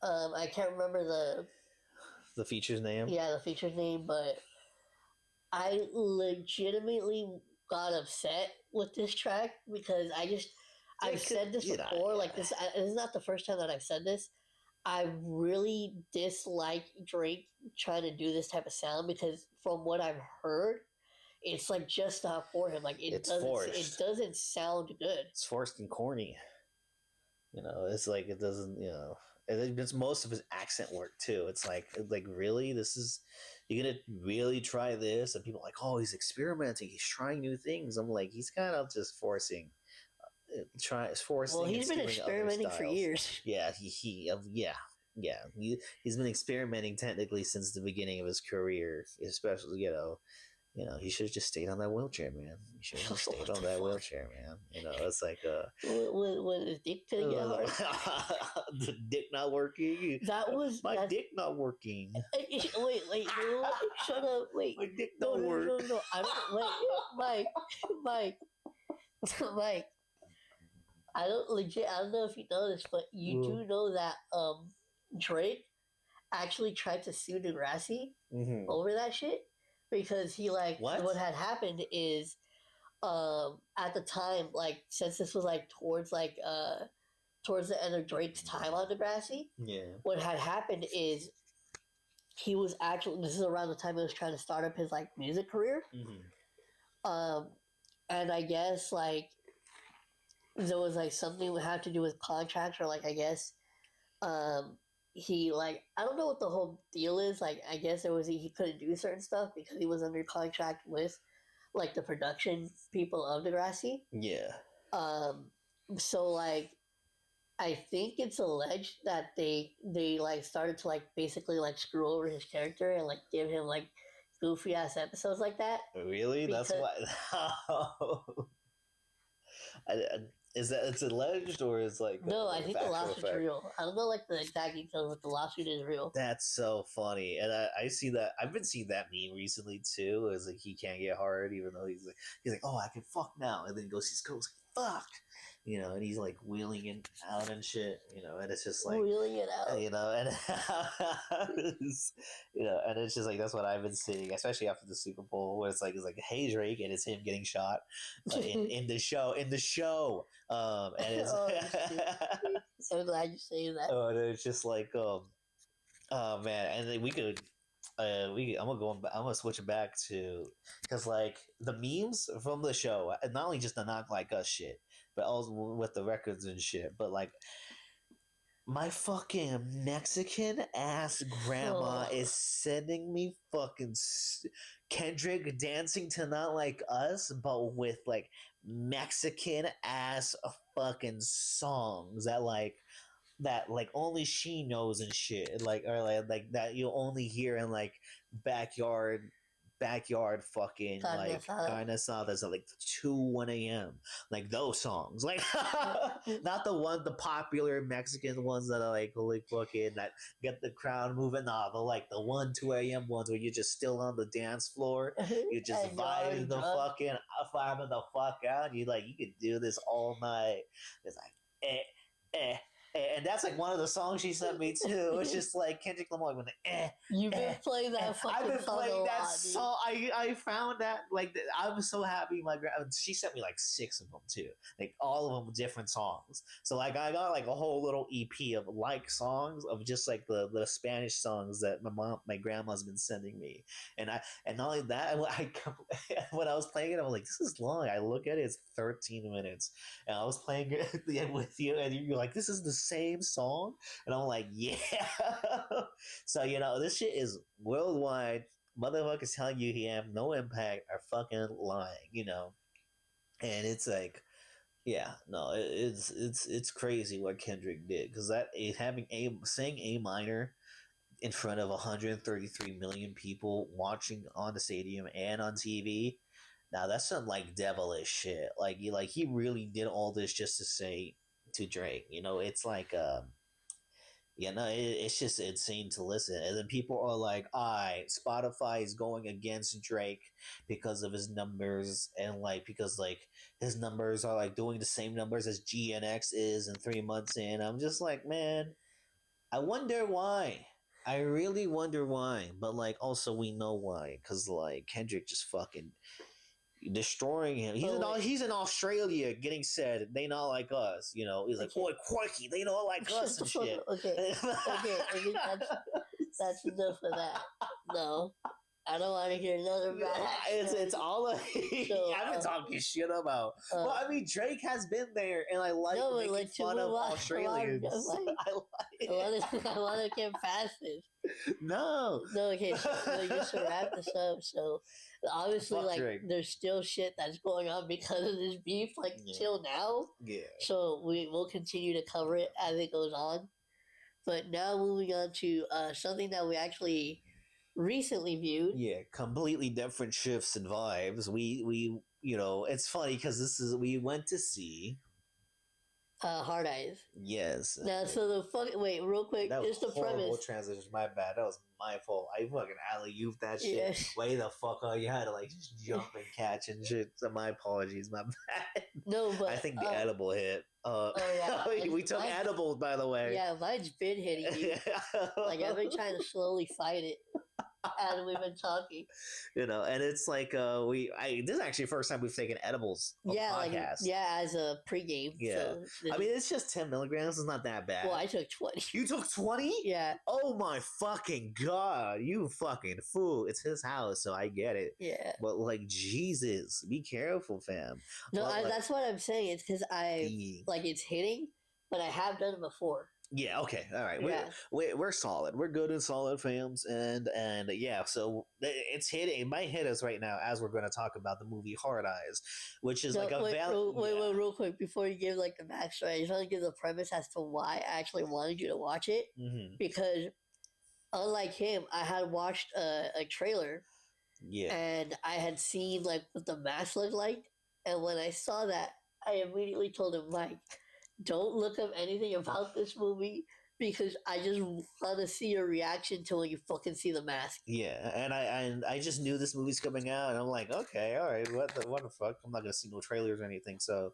I can't remember the feature's name. Yeah, the feature's name, but I legitimately got upset with this track because I've said this before. Like this is not the first time that I've said this. I really dislike Drake trying to do this type of sound because from what I've heard, it's like just not for him. Like it doesn't sound good. It's forced and corny. You know, it's like it doesn't. You know, it's most of his accent work too. It's like really, you're gonna really try this, and people are like, oh, he's experimenting, he's trying new things. I'm like, he's kind of just forcing. Well, he's been experimenting for years. Yeah, he's been experimenting technically since the beginning of his career. Especially, he should have just stayed on that wheelchair, man. He should have stayed on that wheelchair, man. It's like when his dick couldn't get hard. The dick not working. My dick not working. Wait, shut up. Wait, my dick don't work. No. I don't. Mike. I don't know if you know this, but you do know that Drake actually tried to sue Degrassi over that shit because he what had happened is at the time, like since this was like towards the end of Drake's time on Degrassi, what had happened is he was actually, this is around the time he was trying to start up his like music career, and I guess like there was like something that had to do with contracts, or like I guess he like, I don't know what the whole deal is. Like I guess it was he couldn't do certain stuff because he was under contract with like the production people of Degrassi. Yeah. So like I think it's alleged that they like started to like basically like screw over his character and like give him like goofy ass episodes like that. Really? That's Because why. Is that it's alleged or is like no, I a think the factual lawsuit's fact? real. I don't know like the exact details, but the lawsuit is real. That's so funny, and I see that. I've been seeing that meme recently too. Is like he can't get hard, even though he's like, oh, I can fuck now, and then he goes fuck, and he's like wheeling it out and shit, and it's just like Wheeling it out. and and it's just like that's what I've been seeing, especially after the Super Bowl, where it's like hey Drake, and it's him getting shot in the show, and it's Oh, I'm glad you say that. oh, and it's just like oh man, and then we could. I'm gonna switch it back to because like the memes from the show, not only just the Not Like Us shit, but also with the records and shit. But like my fucking Mexican ass grandma is sending me fucking Kendrick dancing to Not Like Us, but with like Mexican ass fucking songs that like only she knows and shit, like or like that you only hear in like backyard fucking like kind of stuff that's at like 1 a.m, like those songs, like not the popular Mexican ones that are like fucking that get the crowd moving, nah, but like the 2 a.m ones where you're just still on the dance floor, you're just vibing the fuck out, you could do this all night. It's like and that's like one of the songs she sent me too. It's just like Kendrick Lamar with the You've been playing that fucking I've been song playing that lot, song. I found that I was so happy. She sent me like 6 of them too, like all of them different songs. So like I got like a whole little EP of like songs of just like the Spanish songs that my grandma's been sending me, and not only that, when I was playing it, I was like, this is long. I look at it, it's 13 minutes, and I was playing it with you, and you're like, this is the same song, and I'm like, yeah. So this shit is worldwide. Motherfuckers telling you he have no impact are fucking lying, and it's like, yeah, no, it's crazy what Kendrick did, because that saying A minor in front of 133 million people watching on the stadium and on TV. Now that's some like devilish shit. Like he really did all this just to say to Drake. It's like it's just insane to listen. And then people are like, Spotify is going against Drake because of his numbers, and like because like his numbers are like doing the same numbers as GNX is in 3 months in. I'm just like, man, I wonder why. I really wonder why. But like also we know why, because like Kendrick just fucking destroying him. He's in Australia getting said they not like us. He's like, boy, quirky, they don't like us and shit. Okay, I think that's enough of that. No, I don't want to hear another bad. It's all I've been talking shit about. Well, I mean, Drake has been there, and I like making fun of Australians. I want to get past this. No, okay, so just to wrap this up, so obviously, like, Drake. There's still shit that's going on because of this beef, like, till now. Yeah. So we will continue to cover it as it goes on. But now moving on to something that we actually recently viewed. Yeah, completely different shifts and vibes. We it's funny because we went to see Hard Eyes. Yes. Now, so wait, real quick, that was just the horrible premise. Transition. My bad. That was my fault. I fucking alley-ooped that shit. Yeah. Way the fuck up. You had to like just jump and catch and shit. So my apologies. My bad. No, but I think the edible hit. yeah. we took edibles, by the way. Yeah, mine's been hitting you. Like I've been trying to slowly fight it. And we've been talking, and it's like this is actually the first time we've taken edibles on podcast. As a pregame. Yeah, so I mean it's just 10 milligrams. It's not that bad. Well, I took 20. You took 20? Yeah. Oh my fucking god, you fucking fool! It's his house, so I get it. Yeah. But like Jesus, be careful, fam. No, that's what I'm saying. It's because like it's hitting, but I have done it before. Yeah. Okay. All right. Yeah. We're solid. We're good and solid, fams. And yeah. So it's hitting. It might hit us right now as we're going to talk about the movie Hard Eyes, which is No, like a wait, real quick before you give like the backstory. I just want to give the premise as to why I actually wanted you to watch it Mm-hmm. because unlike him, I had watched a trailer Yeah. and I had seen like what the mask looked like, and when I saw that, I immediately told him like, don't look up anything about this movie because I just want to see your reaction to when you fucking see the mask. Yeah, and I just knew this movie's coming out, and I'm like, okay, all right, what the fuck? I'm not gonna see no trailers or anything. So,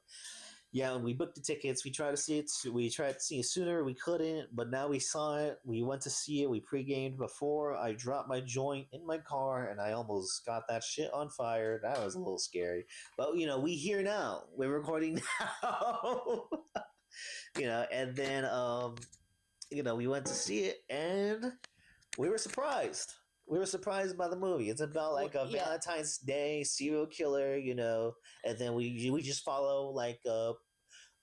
yeah, we booked the tickets. We tried to see it. We tried to see it sooner. We couldn't, but now we saw it. We went to see it. We pre-gamed before. I dropped my joint in my car, and I almost got that shit on fire. That was a little scary. But we here now. We're recording now. And then we went to see it, and we were surprised. We were surprised by the movie. It's about like a Valentine's Day serial killer, and then we just follow like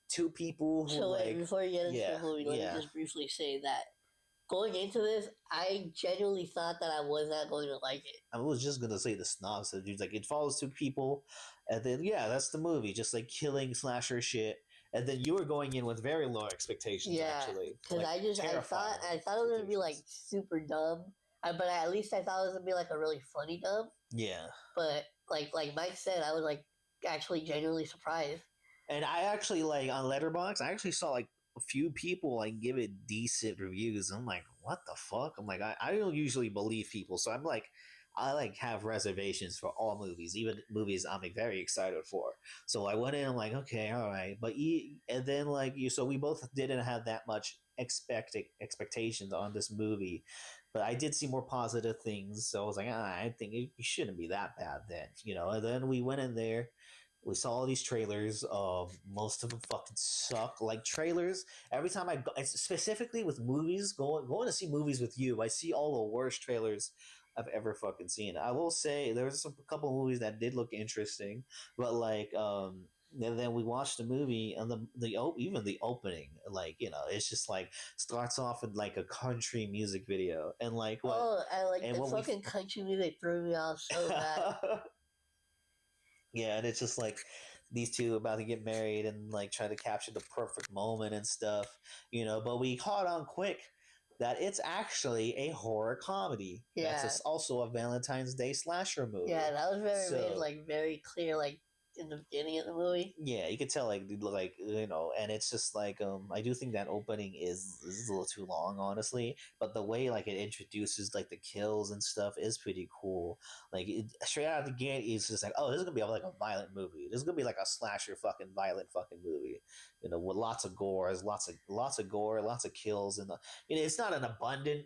two people who So wait, before you get into the movie, let me just briefly say that going into this, I genuinely thought that I was not going to like it. I was just gonna say the synopsis. Dude, like it follows two people, and then that's the movie, just like killing slasher shit. And then you were going in with very low expectations, actually. Because I thought it was gonna be like super dumb, but at least I thought it was gonna be like a really funny dumb. Yeah. But like Mike said, I was like actually genuinely surprised. And I actually like on Letterboxd, I actually saw like a few people like give it decent reviews. I'm like, what the fuck? I'm like, I don't usually believe people, so I'm like, I like have reservations for all movies, even movies I'm like, very excited for. So I went in, I'm like, okay, all right, and then like so we both didn't have that much expectations on this movie, but I did see more positive things. So I was like, I think it shouldn't be that bad then, And then we went in there. We saw all these trailers. Most of them fucking suck. Like trailers, every time I go, specifically with movies, going to see movies with you, I see all the worst trailers I've ever fucking seen. I will say there was a couple movies that did look interesting, but like and then we watched the movie and even the opening, like it's just like starts off with like a country music video and like what? Oh, I like the fucking country music threw me off so bad. Yeah, and it's just like these two about to get married and like trying to capture the perfect moment and stuff, But we caught on quick that it's actually a horror comedy. Yeah, that's also a Valentine's Day slasher movie. Yeah, that was very clear, like in the beginning of the movie. Yeah, you could tell, and it's just like I do think that opening is a little too long, honestly. But the way like it introduces like the kills and stuff is pretty cool. Like straight out of the gate, it's just like, oh, this is gonna be like a violent movie. This is gonna be like a slasher fucking violent fucking movie. With lots of gore, lots of gore, lots of kills, and it's not an abundant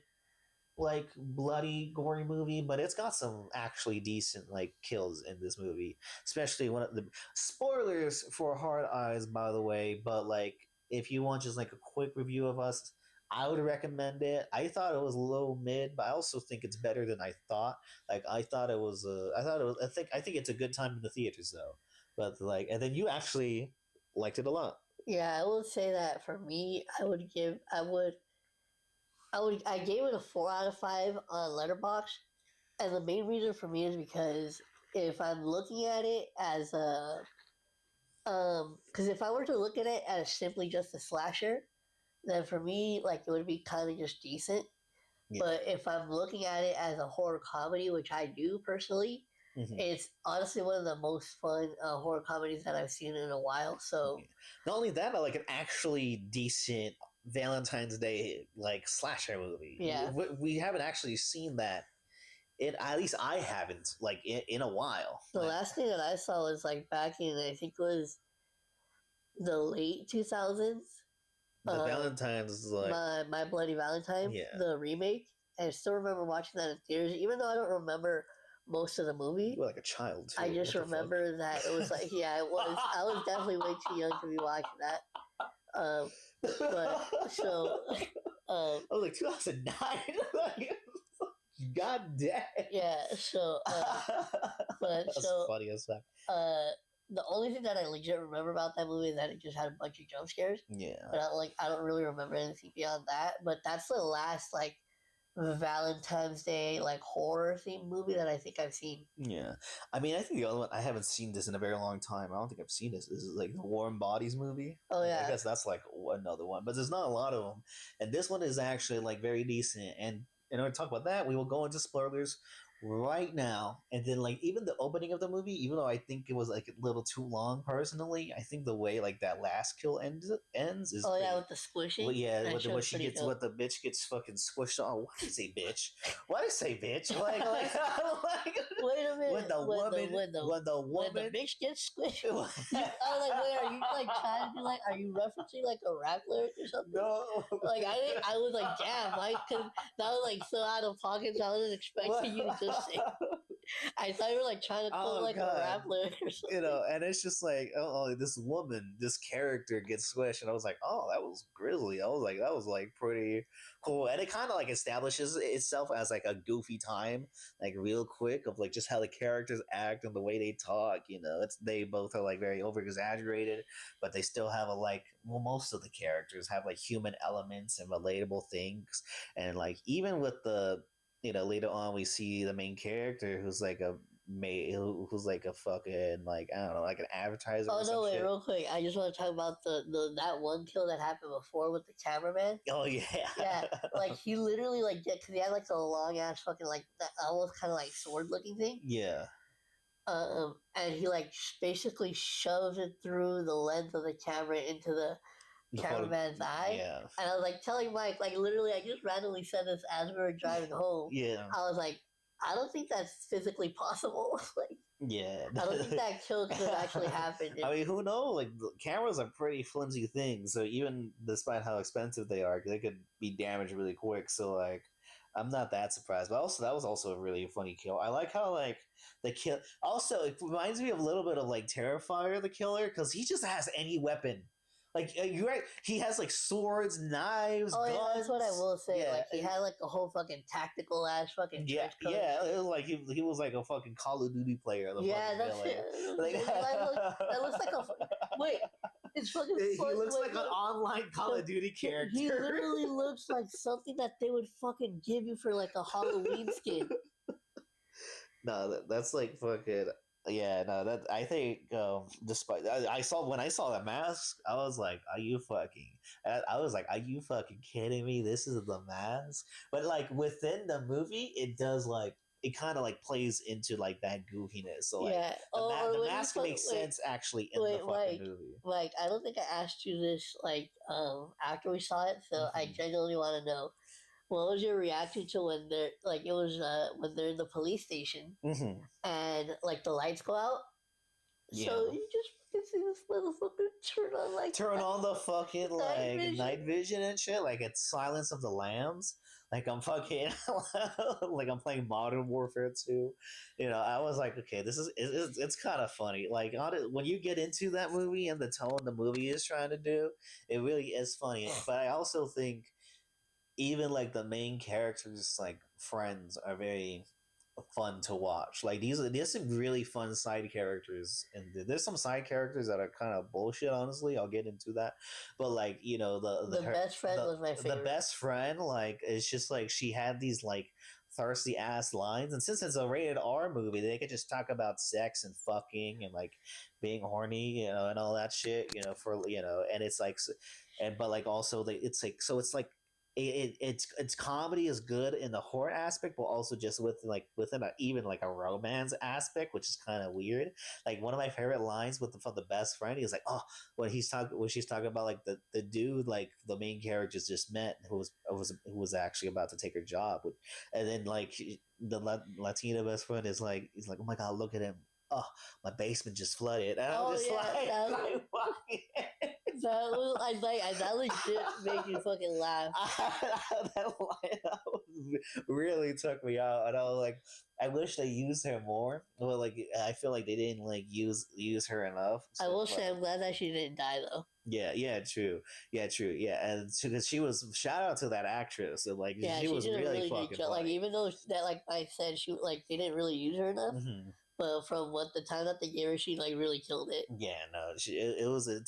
like bloody gory movie, but it's got some actually decent like kills in this movie, especially one of the spoilers for Hard Eyes, by the way. But like if you want just like a quick review of us, I would recommend it. I thought it was a little mid, but I also think it's better than I thought. Like I thought it was I think it's a good time in the theaters though. But like, and then you actually liked it a lot. Yeah, I would say that for me, I gave it a 4 out of 5 on Letterboxd, and the main reason for me is because if I'm looking at it as a, because if I were to look at it as simply just a slasher, then for me, like it would be kind of just decent. Yeah. But if I'm looking at it as a horror comedy, which I do personally, it's honestly one of the most fun horror comedies that I've seen in a while. So not only that, but like an actually decent Valentine's Day like slasher movie. Yeah, we haven't actually seen that. At least I haven't like in a while. The last thing that I saw was like back in I think it was the late 2000s. The Valentine's like my Bloody Valentine, the remake. I still remember watching that in theaters, even though I don't remember most of the movie. You were like a child too. I just remember that it was like I was definitely way too young to be watching that. But so I was like 2009. God damn. Yeah. So but that's so funny as fuck. the only thing that I legit remember about that movie is that it just had a bunch of jump scares. Yeah. But I don't really remember anything beyond that. But that's the last like Valentine's Day like horror themed movie that I think I've seen. Yeah. I mean, I think the other one, I haven't seen this in a very long time. I don't think I've seen this. This is like the Warm Bodies movie. Oh yeah. I guess that's like another one, but there's not a lot of them. And this one is actually like very decent. And in order to talk about that, we will go into spoilers right now. And then like even the opening of the movie, even though I think it was like a little too long personally, I think the way like that last kill ends is oh yeah, with the squishing. well, yeah, That what shit was she pretty gets, dope. what the bitch gets fucking squished on. Why do you say bitch? Why do you say bitch? Like, Wait a minute. when the woman, bitch gets squished. I was like, wait, are you like trying to be like, are you referencing like a rap lyric or something? no, Like I was like, damn, like, cause that was like so out of pocket. So I wasn't expecting you to just say. I thought you were like trying to quote like God. a rap lyric or something. You know, and it's just like, this woman, this character gets squished, and I was like, oh, that was grisly. I was like, that was like pretty cool, and it kind of like establishes itself as like a goofy time, like real quick of like just how the characters act and the way they talk. You know, they both are like very over exaggerated, but they still have a like, well, most of the characters have like human elements and relatable things, and like even with the later on we see the main character who's like who's like a fucking like I don't know, like an advertiser. Oh or some no! Wait, shit. real quick. I just want to talk about the that one kill that happened before with the cameraman. Oh yeah, Yeah, like he literally like because he had like the long ass fucking like that almost kind of like sword looking thing. yeah. And he like basically shoves it through the lens of the camera into the cameraman's eye. Yeah, And I was like telling Mike, like literally, I just randomly said this as we were driving home. yeah, I was like, I don't think that's physically possible. Like, yeah. I don't think that kill could have actually happened. I mean, who knows? Like, the cameras are pretty flimsy things, so even despite how expensive they are, they could be damaged really quick. So, like, I'm not that surprised. But also, that was also a really funny kill. I like how, like, the kill. Also, it reminds me of a little bit of, like, Terrifier the Killer, because he just has any weapon. Like, you're right. He has, like, swords, knives, oh, guns. yeah, that's what I will say. Yeah. Like, he had, like, a whole fucking tactical ass fucking Yeah, trench coat. yeah. It was like he was like a fucking Call of Duty player. Yeah, that's it. Like, that looks like a. Wait, it's fucking. he looks like an online Call of Duty character. He literally looks like something that they would fucking give you for like a Halloween skin. No, that's like fucking. Yeah, no, that I think. Despite I saw when I saw that mask, I was like, "Are you fucking?" I was like, "Are you fucking kidding me? This is the mask." But like within the movie, it does like it kind of like plays into like that goofiness. So like, Yeah. the mask makes sense actually in the fucking movie. Like, I don't think I asked you this like after we saw it, so I genuinely want to know. What was your reaction to when they're like it was when they're in the police station and like the lights go out? Yeah. So you just can see this motherfucker turn on the fucking like vision. night vision and shit. Like it's Silence of the Lambs. Like I'm fucking like I'm playing Modern Warfare 2. You know, I was like, okay, this is it's kind of funny. Like when you get into that movie and the tone the movie is trying to do, it really is funny. But I also think even like the main characters like friends are very fun to watch. Like there's some really fun side characters, and there's some side characters that are kind of bullshit. Honestly, I'll get into that. But like the best friend was my favorite. The best friend, like it's just like she had these like thirsty ass lines, and since it's a rated R movie, they could just talk about sex and fucking and like being horny, and all that shit, and it's like, but like also it's like so it's like. It's comedy is good in the horror aspect, but also just within even like a romance aspect, which is kind of weird. Like one of my favorite lines from the best friend, he's like, "Oh, when she's talking about like the dude like the main characters just met, who was actually about to take her job, and then like the Latina best friend is like, he's like, oh my god, look at him." Oh, my basement just flooded. And I'm just that legit made you fucking laugh. That line really took me out, and I was like, I wish they used her more. Well, like I feel like they didn't like use her enough. So, I will say I'm glad that she didn't die though. Yeah, true, and because she was shout out to that actress, and like she was really fucking funny. Like even though that like I said she like they didn't really use her enough. but from what the time that they gave her, she like really killed it. Yeah, no, it's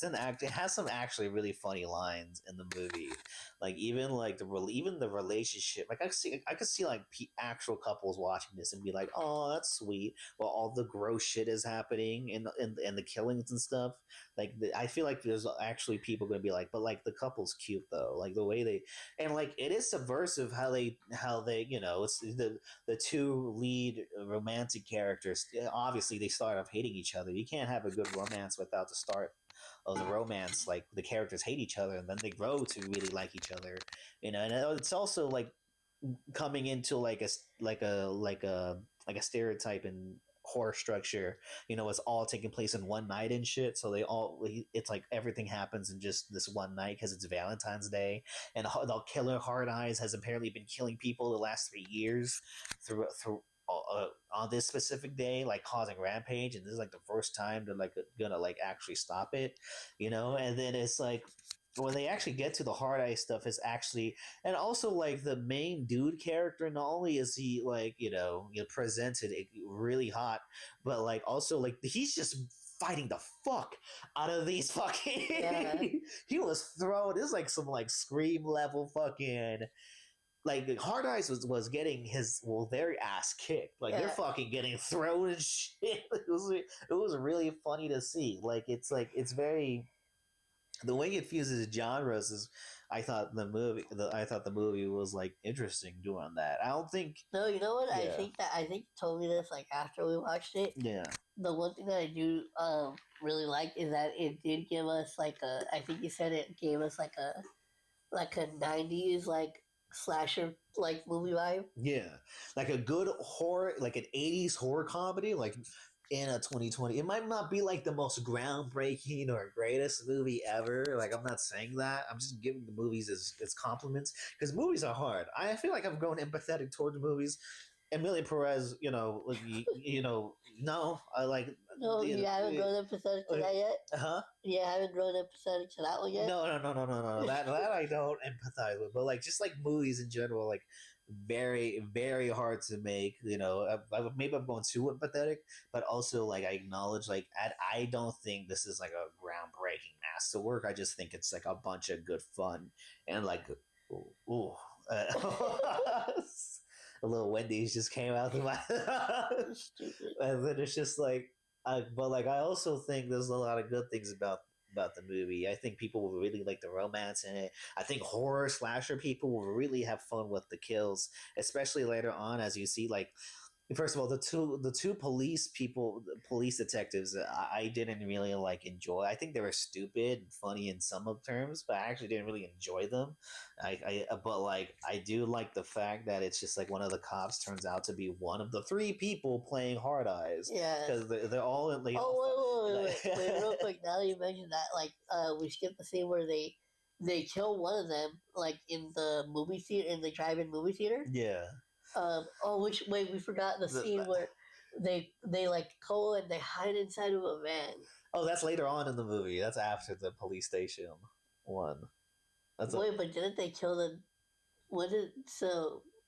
an act. It has some actually really funny lines in the movie, like even like even the relationship. Like I could see like actual couples watching this and be like, oh, that's sweet. While all the gross shit is happening and the killings and stuff. Like I feel like there's actually people gonna be like, but like the couple's cute though. Like the way they and like it is subversive how they it's the two lead romantic characters. Obviously they start off hating each other. You can't have a good romance without the start of the romance. Like the characters hate each other and then they grow to really like each other. And it's also like coming into like a stereotype in horror structure. It's all taking place in one night and shit, so it's like everything happens in just this one night because it's Valentine's Day. And the killer Hard Eyes has apparently been killing people the last 3 years through on this specific day, like causing rampage, and this is like the first time they're like gonna like actually stop it. And then it's like when they actually get to the Hard Eye stuff is actually, and also like the main dude character, not only is he like presented really hot, but like also like he's just fighting the fuck out of these fucking Yeah. he was thrown. This is like some like Scream level fucking, like Hard Eyes was getting their ass kicked. Like they're Yeah. fucking getting thrown and shit. It was really funny to see. Like it's very, the way it fuses genres is. I thought the movie was like interesting doing that. I don't think. No, you know what? Yeah. I think you told me this like after we watched it. Yeah. The one thing that I do really like is that it did give us like I think you said it gave us like a 90s like slasher like movie vibe. Yeah, like a good horror, like an 80s horror comedy, like in a 2020. It might not be like the most groundbreaking or greatest movie ever. Like I'm not saying that. I'm just giving the movies as compliments because movies are hard. I feel like I've grown empathetic towards movies. Emilia Perez, no, I like. No, you haven't grown empathetic to that yet? Huh? Yeah, I haven't grown empathetic to that one yet? No. That I don't empathize with. But like just like movies in general, like very, very hard to make. Maybe I'm going too empathetic, but also like I acknowledge like I don't think this is like a groundbreaking masterwork. I just think it's like a bunch of good fun and like a little Wendy's just came out of my and then it's just like but like I also think there's a lot of good things about the movie. I think people will really like the romance in it. I think horror slasher people will really have fun with the kills, especially later on as you see like first of all, the two police detectives, I didn't really like enjoy. I think they were stupid and funny in some of terms, but I actually didn't really enjoy them. But like I do like the fact that it's just like one of the cops turns out to be one of the three people playing Hard Eyes. Yeah, because they're all like. Oh wait, real quick. Now that you mentioned that, like, we skipped the scene where they kill one of them, like in the movie theater, in the drive-in movie theater. Yeah. We forgot the scene where they like go and they hide inside of a van. Oh, that's later on in the movie. That's after the police station one. But didn't they kill the?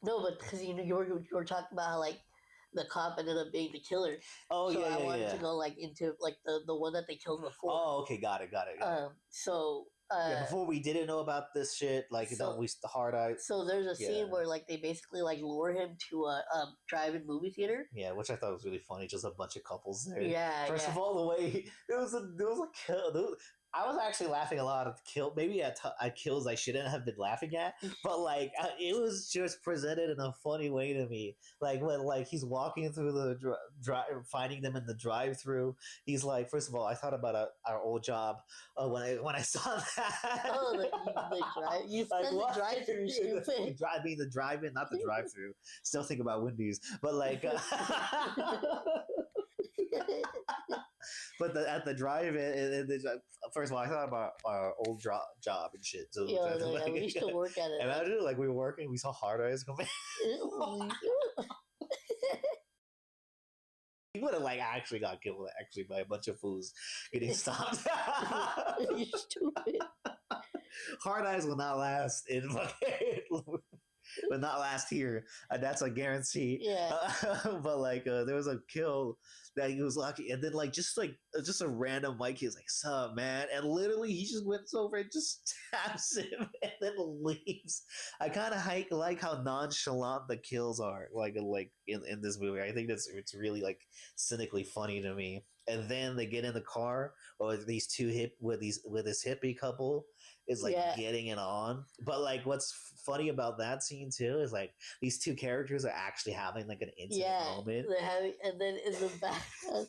No, but because you were talking about how like the cop ended up being the killer. Oh, so yeah, I wanted to go like into like the one that they killed before. Oh, okay, got it. Before we didn't know about this shit, like the Hard Eye. So there's a scene where like they basically like lure him to a drive-in movie theater. Yeah, which I thought was really funny. Just a bunch of couples there. Yeah. First of all, the way it was a kill. I was actually laughing a lot at the kill. Maybe at kills I shouldn't have been laughing at, but like it was just presented in a funny way to me. Like when like he's walking through the finding them in the drive-through. He's like, first of all, I thought about our old job when I saw that. Oh, the drive. You said like, the drive-through, stupid. The drive-in, not the drive-through. Still think about Wendy's, but like. But at the drive-in, first of all, I thought about our old job and shit. So we used to work at it. Imagine like we were working, we saw Hard Eyes come in. He would have like actually got killed by a bunch of fools getting stopped. You're stupid. Hard Eyes will not last in but not last year. That's a guarantee. Yeah. But like, there was a kill that he was lucky, and then like just a random Mike, he was like, "Sup, man?" And literally, he just went over and just stabs him, and then leaves. I kind of like how nonchalant the kills are, like in this movie. I think it's really like cynically funny to me. And then they get in the car, or these with this hippie couple is like Yeah. getting it on. But like, what's funny about that scene too is like these two characters are actually having like an intimate moment. They're having, and then in the background,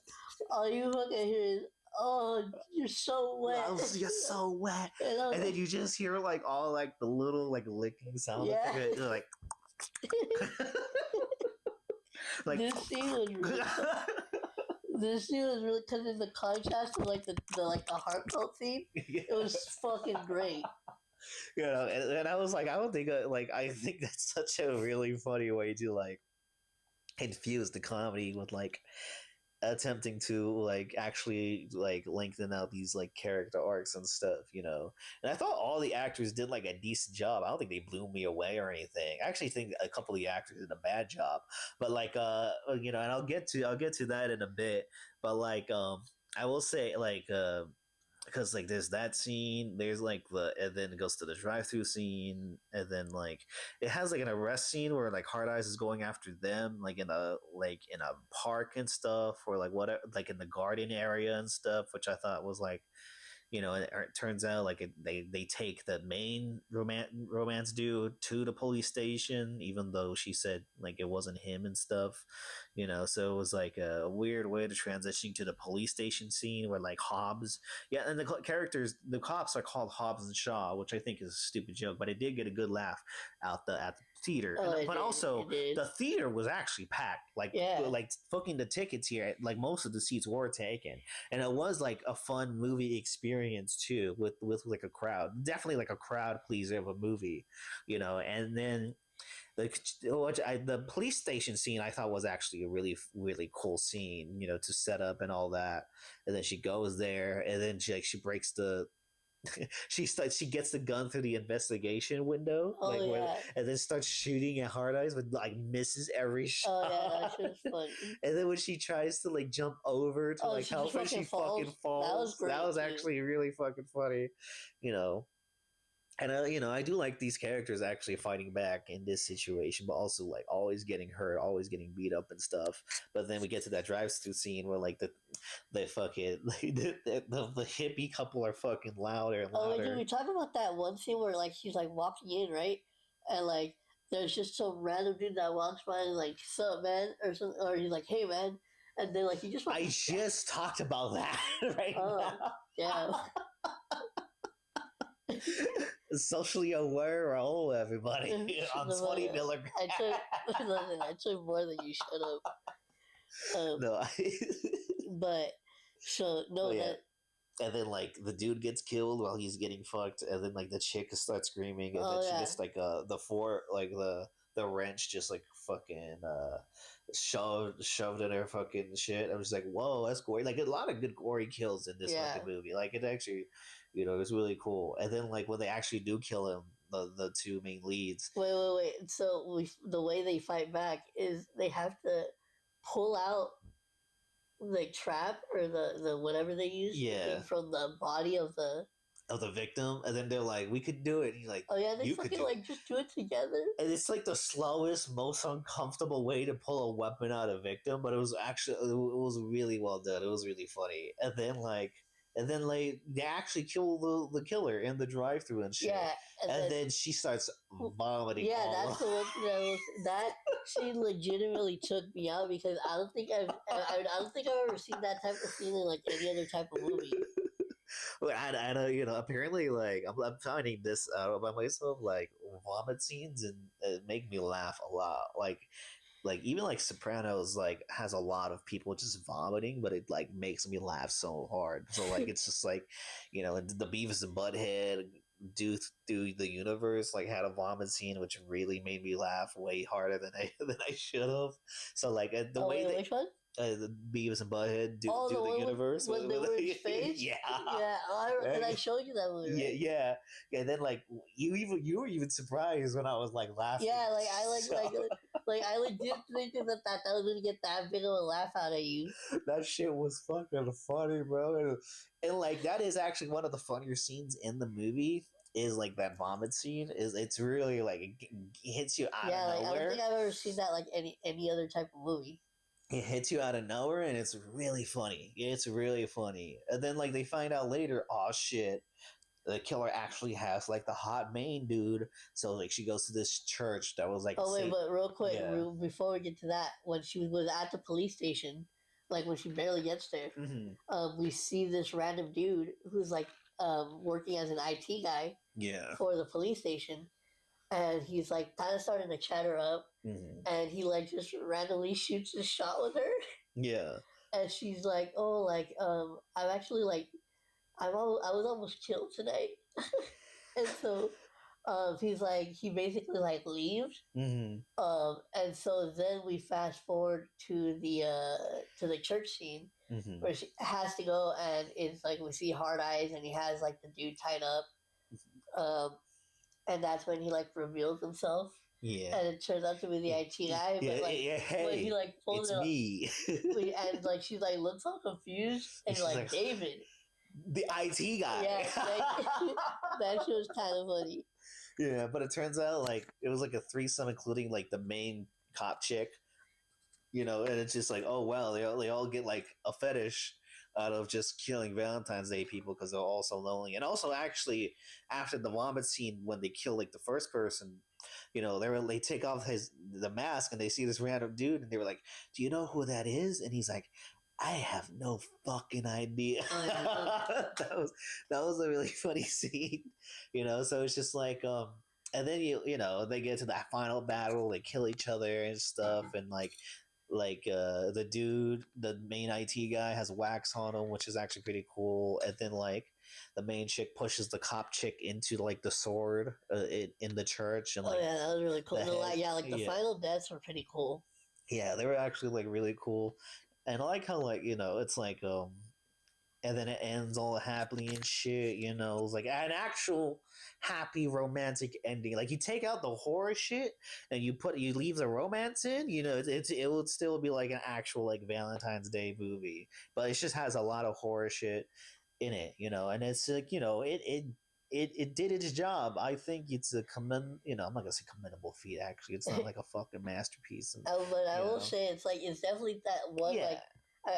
all you fucking hear is, "Oh, you're so wet." Oh, you're so wet. And And then you just hear like all like the little like licking sound. Yeah. You're like, like this scene was really, this scene was really, because in the contrast of like the heartfelt scene, yeah. it was fucking great. You know, and I was like, I don't think I think that's such a really funny way to like infuse the comedy with like attempting to like actually like lengthen out these like character arcs and stuff, you know. And I thought all the actors did like a decent job. I don't think they blew me away or anything. I actually think a couple of the actors did a bad job, but like you know, and I'll get to that in a bit. But like I will say like because like there's that scene, there's like and then it goes to the drive-through scene, and then like it has like an arrest scene where like Hard Eyes is going after them like in a park and stuff, or like whatever, like in the garden area and stuff, which I thought was like, you know, it turns out like they take the main romance dude to the police station, even though she said like it wasn't him and stuff, you know. So it was like a weird way to transition to the police station scene where like Hobbs, yeah, and the cops are called Hobbs and Shaw, which I think is a stupid joke, but it did get a good laugh at the theater. But also the theater was actually packed, like booking the tickets here, like most of the seats were taken, and it was like a fun movie experience too, with like a crowd, definitely like a crowd pleaser of a movie, you know. And then the police station scene I thought was actually a really really cool scene, you know, to set up and all that. And then she goes there, and then she breaks the she gets the gun through the investigation window, and then starts shooting at Hard Eyes, but like misses every shot. Oh yeah, that shit's funny. And then when she tries to like jump over to like help her, she fucking falls. That was great. That was actually really fucking funny, you know. And you know, I do like these characters actually fighting back in this situation, but also like always getting hurt, always getting beat up and stuff. But then we get to that drive-through scene where like the fucking the hippie couple are fucking louder and louder. Oh, did we talk about that one scene where like she's like walking in, right? And like there's just some random dude that walks by and like, "Sup, man?" or something, or he's like, "Hey, man," and then like he just. I just talked about that right now. Yeah. Socially aware, everybody on 20 milligrams. I took more than you should have. No, but so no, yeah. And then like the dude gets killed while he's getting fucked, and then like the chick starts screaming, and then she gets like the wrench just like fucking shoved in her fucking shit. I was like, whoa, that's gory. Like a lot of good gory kills in this fucking movie. Like it actually, you know, it was really cool. And then like when they actually do kill him, the two main leads. Wait. So the way they fight back is they have to pull out the trap or the whatever they use from the body of the victim, and then they're like, "We could do it." And he's like, "Oh yeah, they fucking like just do it together." And it's like the slowest, most uncomfortable way to pull a weapon out of a victim, but it was really well done. It was really funny. And then they actually kill the killer in the drive-through and shit. Yeah, and then she starts vomiting. Yeah, that's the one that she legitimately took me out, because I don't think I've ever seen that type of scene in like any other type of movie. I know, you know, apparently, like, I'm finding this out by myself, like, vomit scenes, and it make me laugh a lot. Like even like Sopranos, like, has a lot of people just vomiting, but it like makes me laugh so hard. So like it's just like, you know, the Beavis and Butthead do the universe like had a vomit scene which really made me laugh way harder than I should have. So like the way which one? The Beavis and Butthead do, Oh, do the the one universe when they were in space. yeah. Yeah, and I showed you that movie. Yeah, Right? yeah. And then like you were even surprised when I was like laughing. Yeah, So, I legit think that was gonna get that big of a laugh out of you. that shit was fucking funny, bro. And like that is actually one of the funnier scenes in the movie. Is like that vomit scene. Is it's really like it hits you out Yeah, of like I don't nowhere. think I've ever seen that like any other type of movie. It hits you out of nowhere, and it's really funny. It's really funny. And then like they find out later, oh shit, the killer actually has like the hot main dude. So like she goes to this church that was like Oh wait, but real quick, yeah. before we get to that, when she was at the police station, like when she barely gets there, we see this random dude who's like working as an IT guy Yeah. for the police station, and he's like kind of starting to chat her up, and he like just randomly shoots a shot with her. Yeah. And she's like, "Oh, like I'm actually like I was almost killed today," and so he's like he basically like leaves. And so then we fast forward to the church scene where she has to go, and it's like we see Hard Eyes, and he has like the dude tied up, and that's when he like reveals himself. Yeah. And it turns out to be the IT guy, but like hey, when he like pulls it's it up, me. and like she's like looks all confused, and you're like David, the IT guy. Yeah, that shit was kind of funny. Yeah, but it turns out like it was like a threesome, including like the main cop chick. You know, and it's just like, oh well, they all get like a fetish out of just killing Valentine's Day people because they're all so lonely. And also, actually, after the vomit scene, when they kill like the first person, you know, they take off the mask and they see this random dude, and they were like, "Do you know who that is?" And he's like, "I have no fucking idea." that was a really funny scene, you know. So it's just like, and then you know they get to that final battle, they kill each other and stuff, and like the dude, the main IT guy, has wax on him, which is actually pretty cool. And then like the main chick pushes the cop chick into like the sword in the church, and like yeah, that was really cool. The final deaths were pretty cool. Yeah, they were actually like really cool, and I like how like you know it's like and then it ends all happily and shit. You know, it's like an actual happy romantic ending. Like you take out the horror shit and you leave the romance in. You know, it would still be like an actual like Valentine's Day movie, but it just has a lot of horror shit in it. You know, and it's like you know it did its job. I think it's I'm not gonna say commendable feat. Actually, it's not like a fucking masterpiece. And, but I will say it's like it's definitely that one like.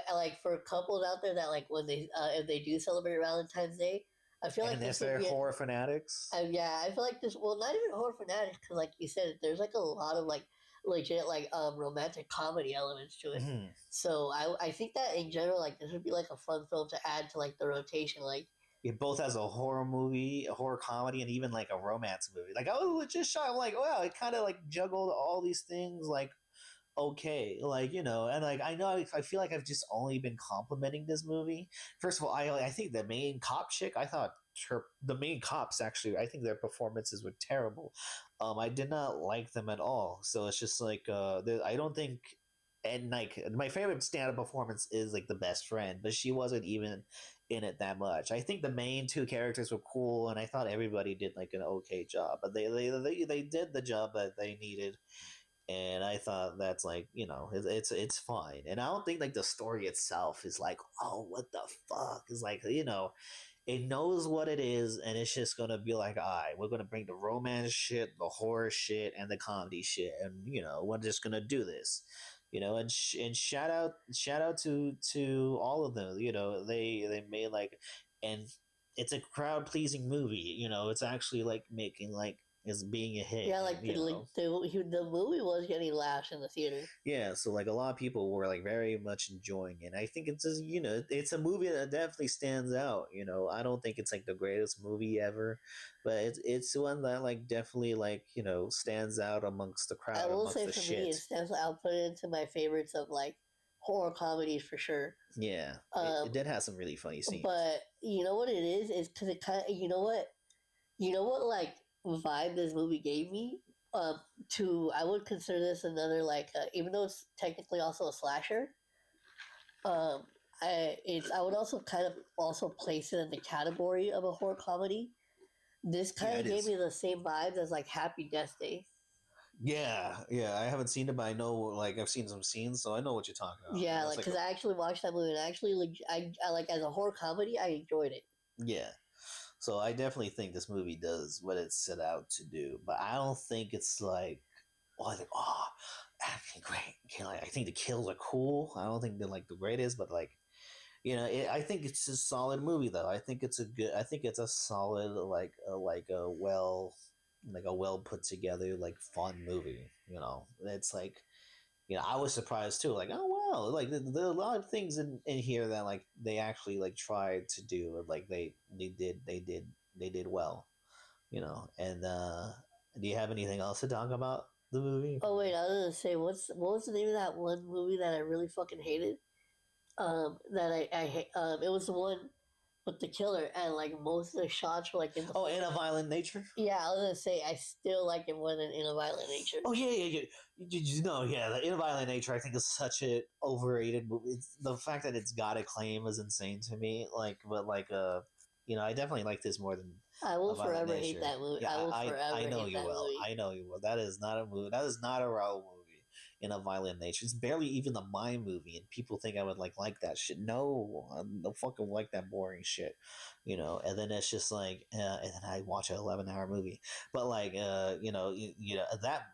I like for couples out there that like when they if they do celebrate Valentine's Day, I feel like if they're horror fanatics, yeah, I feel like this. Well, not even horror fanatics, because like you said, there's like a lot of like legit like romantic comedy elements to it. So I think that in general, like this would be like a fun film to add to like the rotation. Like it both has a horror movie, a horror comedy, and even like a romance movie. Like I was just shocked. I'm like, wow, it kind of like juggled all these things like okay, like you know, and like I feel like I've just only been complimenting this movie. First of all, I think the main cop chick, I thought the main cops actually, I think their performances were terrible. I did not like them at all. So it's just like I don't think. And like my favorite stand-up performance is like the best friend, but she wasn't even in it that much. I think the main two characters were cool, and I thought everybody did like an okay job. But they did the job that they needed, and I thought that's like you know it's fine. And I don't think like the story itself is like oh what the fuck is like you know it knows what it is, and it's just gonna be like all right, we're gonna bring the romance shit, the horror shit, and the comedy shit, and you know we're just gonna do this. You know, and shout out to all of them. You know, they made like, and it's a crowd pleasing movie. You know, it's actually like making like is being a hit. Yeah, like the movie was getting laughs in the theater. Yeah, so like a lot of people were like very much enjoying it. And I think it's just, you know, it's a movie that definitely stands out. You know, I don't think it's like the greatest movie ever, but it's one that like definitely like you know stands out amongst the crowd. I will say for me, it stands. I'll put it into my favorites of like horror comedies for sure. Yeah, it did have some really funny scenes. But you know what it is because it kind of you know what like vibe this movie gave me. I would consider this another like even though it's technically also a slasher, Um, I would also kind of also place it in the category of a horror comedy. This kind Yeah, of it gave is. me the same vibes as like Happy Death Day. Yeah, yeah. I haven't seen it, but I know like I've seen some scenes, so I know what you're talking about. Yeah, That's like like a because I actually watched that movie and actually like I like as a horror comedy I enjoyed it. yeah. So I definitely think this movie does what it set out to do, but I don't think it's like oh, I think acting great. Like, I think the kills are cool. I don't think they're like the greatest, but like I think it's a solid movie though. I think it's a good. I think it's a solid like a well put together like fun movie. It's like I was surprised too. Like, oh wow, like there are a lot of things in here that like they actually like tried to do, or like they did well. And do you have anything else to talk about the movie? Oh wait, I was gonna say what was the name of that one movie that I really fucking hated? That I hate. It was the one with the killer and like most of the shots were like in the. Oh, In a Violent Nature. Yeah, I was gonna say I still like it more than In a Violent Nature. Oh yeah. Yeah. The In a Violent Nature, I think, is such an overrated movie. The fact that it's got acclaim is insane to me. Like, but like, I definitely like this more than I will A Violent forever Nature. hate that movie. Yeah, I will forever I know hate you that will. movie. I know you will. That is not a movie. That is not a Raul movie. In a Violent Nature, it's barely even the Mime movie, and people think I would like that shit. No, I don't fucking like that boring shit. And then it's just like, and then I watch an 11-hour movie, but like, that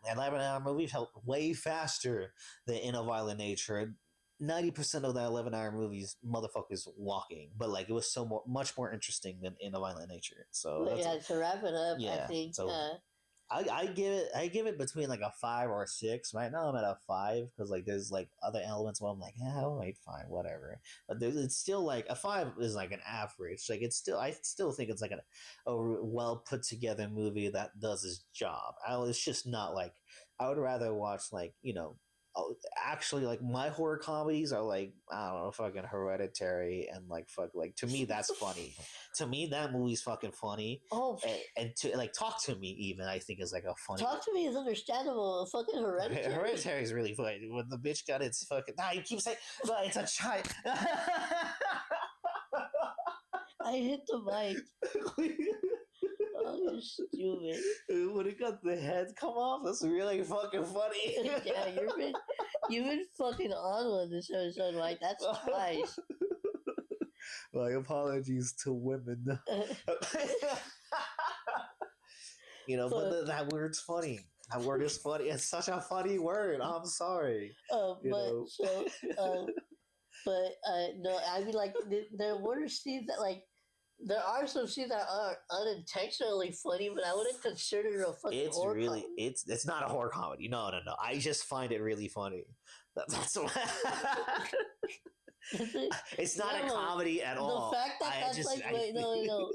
11-hour movie felt way faster than In a Violent Nature. 90% of that 11-hour movies, motherfuckers walking, but like it was much more interesting than In a Violent Nature. So But that's yeah, to wrap it up, I yeah. think So I give it between like a 5 or a 6. Right now I'm at a 5 because like there's like other elements where I'm like, yeah, all right, fine, whatever. But it's still like a 5 is like an average. Like I still think it's like a well put together movie that does its job. It's just not like I would rather watch like actually like my horror comedies are like I don't know fucking Hereditary and like fuck like to me that's funny. To me that movie's fucking funny. oh, And to like Talk to Me even I think is like a funny. Talk to Me is understandable. Fucking Hereditary. Hereditary is really funny when the bitch got its fucking. Nah, you keep saying, but it's a child. I hit the mic. Oh, you're stupid. When it got the head come off, that's really fucking funny. Yeah, you've been fucking on one this episode, Mike. That's twice. My apologies to women. But that word's funny. That word is funny. It's such a funny word. I'm sorry. No, I mean, like, there were scenes that, like, there are some scenes that are unintentionally funny, but I wouldn't consider it a fucking horror comedy. It's not a horror comedy. No. I just find it really funny. That's why. It's not a comedy at all. The fact that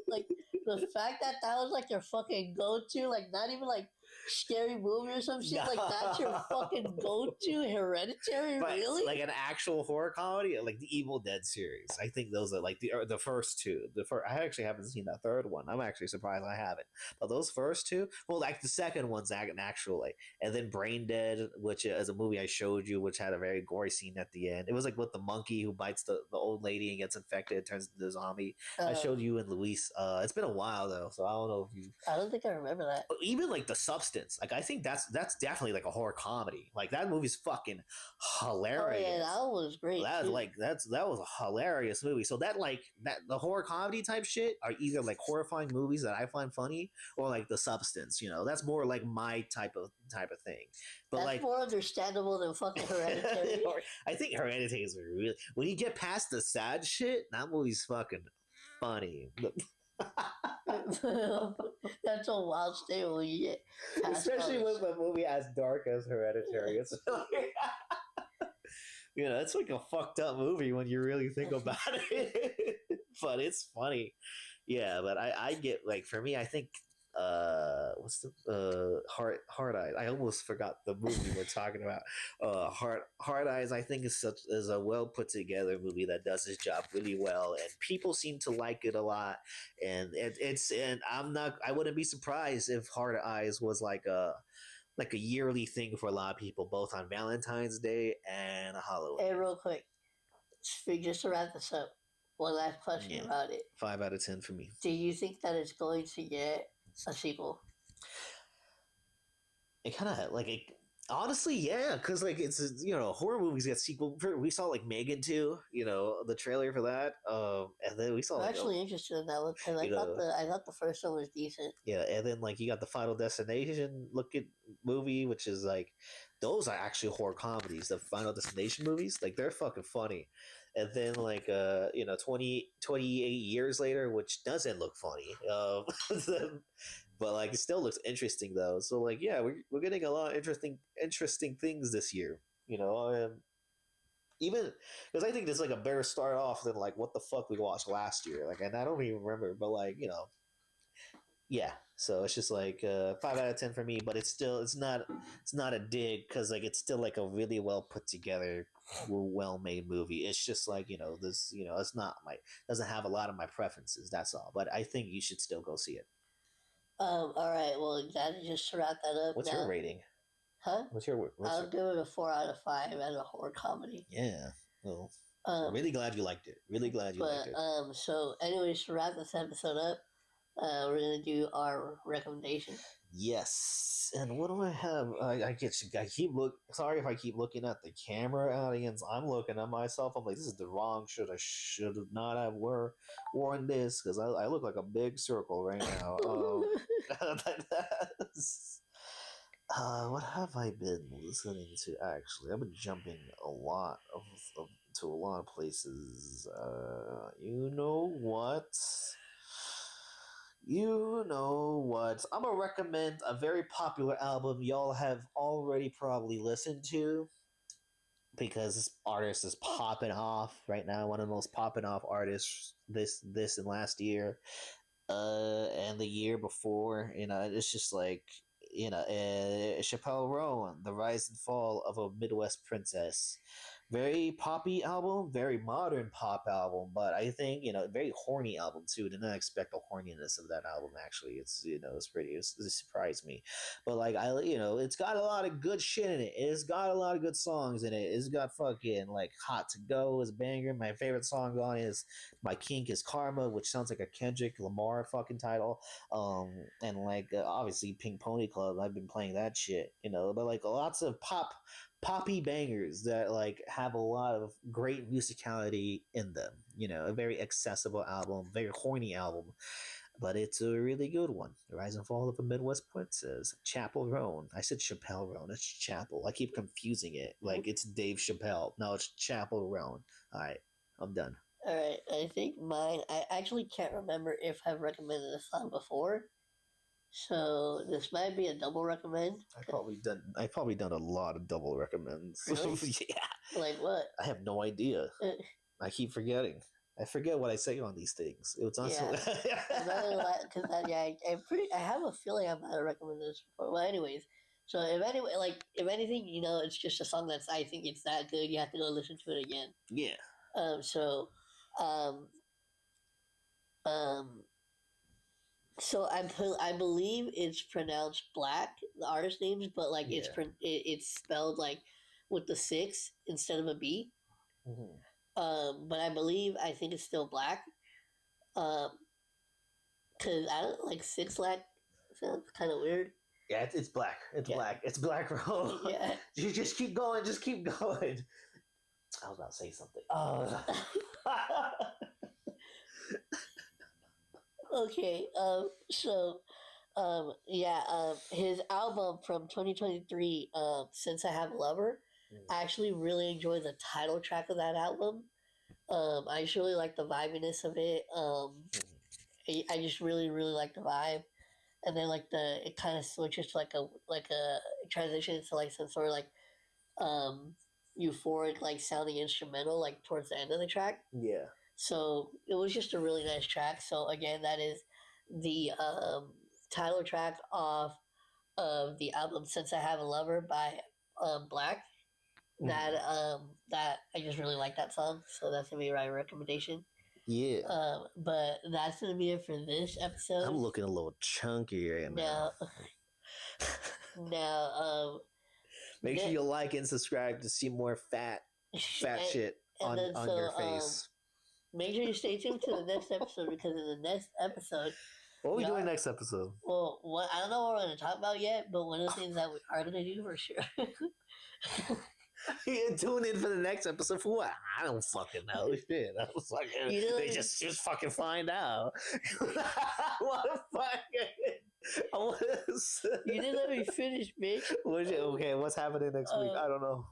like the fact that was like your fucking go-to, like not even like Scary Movie or some shit, like that's your fucking go-to. Hereditary, but really? Like an actual horror comedy, like the Evil Dead series. I think those are like the first two. I actually haven't seen that third one. I'm actually surprised I haven't. But those first two, well, like the second one's actually, and then Brain Dead, which is a movie I showed you, which had a very gory scene at the end. It was like with the monkey who bites the old lady and gets infected, turns into a zombie. I showed you and Luis. It's been a while though, so I don't know if you. I don't think I remember that. Even like The Substance. Like I think that's definitely like a horror comedy. Like that movie's fucking hilarious. Oh yeah, that was great. That was a hilarious movie. So that the horror comedy type shit are either like horrifying movies that I find funny or like The Substance. That's more like my type of thing. But that's like more understandable than fucking Hereditary. I think Hereditary is really when you get past the sad shit, that movie's fucking funny. That's a wild statement when you get especially with a movie as dark as Hereditary. It's like, it's like a fucked up movie when you really think about it. But it's funny. Yeah, but I get like for me I think what's the Hard Eyes. I almost forgot the movie we're talking about. Hard Eyes I think is a well put together movie that does its job really well, and people seem to like it a lot. And I wouldn't be surprised if Hard Eyes was like a yearly thing for a lot of people, both on Valentine's Day and Halloween. Hey, real quick, just to wrap this up, one last question about it. 5 out of 10 for me. Do you think that it's going to get a sequel? It kind of like it. Honestly, yeah, because like it's horror movies get sequel. We saw like Megan 2, the trailer for that, and then we saw. I'm actually interested in that one because I thought the first one was decent. Yeah, and then like you got the Final Destination movie, which is like those are actually horror comedies. The Final Destination movies, like they're fucking funny. And then like 28 years later, which doesn't look funny. But like it still looks interesting though. So like yeah, we're getting a lot of interesting things this year. Even because I think this is like a better start off than like what the fuck we watched last year. Like, and I don't even remember, but like yeah. So it's just like 5 out of 10 for me. But it's not a dig because like it's still like a really well put together, well made movie. It's just like this it's not doesn't have a lot of my preferences. That's all. But I think you should still go see it. All right. Well, that just to wrap that up. What's your rating? Huh? I'll give it a 4 out of 5 as a horror comedy. Yeah. Well, I'm really glad you liked it. Really glad you liked it. So, anyways, to wrap this episode up, we're gonna do our recommendation. Yes. And what do I have? Sorry if I keep looking at the camera, audience. I'm looking at myself. I'm like, this is the wrong shirt. I should not have worn this because I look like a big circle right now. What have I been listening to? Actually, I've been jumping a lot to a lot of places. You know what? I'm gonna recommend a very popular album y'all have already probably listened to because this artist is popping off right now. One of the most popping off artists this and last year, and the year before. It's just like Chappelle Roan, The Rise and Fall of a Midwest Princess. Very poppy album, very modern pop album, but I think very horny album too. Did not expect the horniness of that album. Actually, it's it surprised me, but like it's got a lot of good shit in it. It's got a lot of good songs in it. It's got fucking like Hot to Go is a banger. My favorite song on is My Kink is Karma, which sounds like a Kendrick Lamar fucking title. And like obviously Pink Pony Club. I've been playing that shit, but like lots of poppy bangers that like have a lot of great musicality in them. A very accessible album, very horny album, but it's a really good one. The Rise and Fall of a Midwest Princess. Chappell Roan. I said Chappelle Roan. It's Chappell. I keep confusing it. Like it's Dave Chappelle. No, it's Chappell Roan. All right, I'm done. All right, I think mine. I actually can't remember if I've recommended this song before. So this might be a double recommend. I've probably done a lot of double recommends. Really? Yeah. Like what? I have no idea. I keep forgetting. I forget what I say on these things. It was also because I have a feeling I might have recommended this before. Well, anyways, so if anything, it's just a song I think it's that good. You have to go listen to it again. Yeah. So I believe it's pronounced Black, the artist names, but like it's spelled like with the 6 instead of a B. Mm-hmm. But I think it's still Black. Cause I don't like 6 Lack sounds kind of weird. Yeah, it's Black. It's Black. It's Black Roan. Yeah. You just keep going. Just keep going. I was about to say something. Oh. Okay, his album from 2023, Since I Have a Lover, I actually really enjoy the title track of that album. I just really like the vibiness of it. I just really, really like the vibe. And then like it kind of switches to like a transition to like some sort of like euphoric like sounding instrumental like towards the end of the track. Yeah. So it was just a really nice track. So again, that is the title track of the album "Since I Have a Lover" by Black. Mm. That I just really like that song, so that's gonna be my recommendation. Yeah. But that's gonna be it for this episode. I'm looking a little chunky right now. Now, make sure you like and subscribe to see more fat shit. And then on your face. make sure you stay tuned to the next episode because in the next episode, What are we doing next episode? well, I don't know what we're going to talk about yet, but one of the things that we are going to do for sure. Tune in for the next episode for what? I don't fucking know. Shit. I was like, they just fucking find out. What a fucking. You didn't let me finish, bitch. Okay, what's happening next week? I don't know.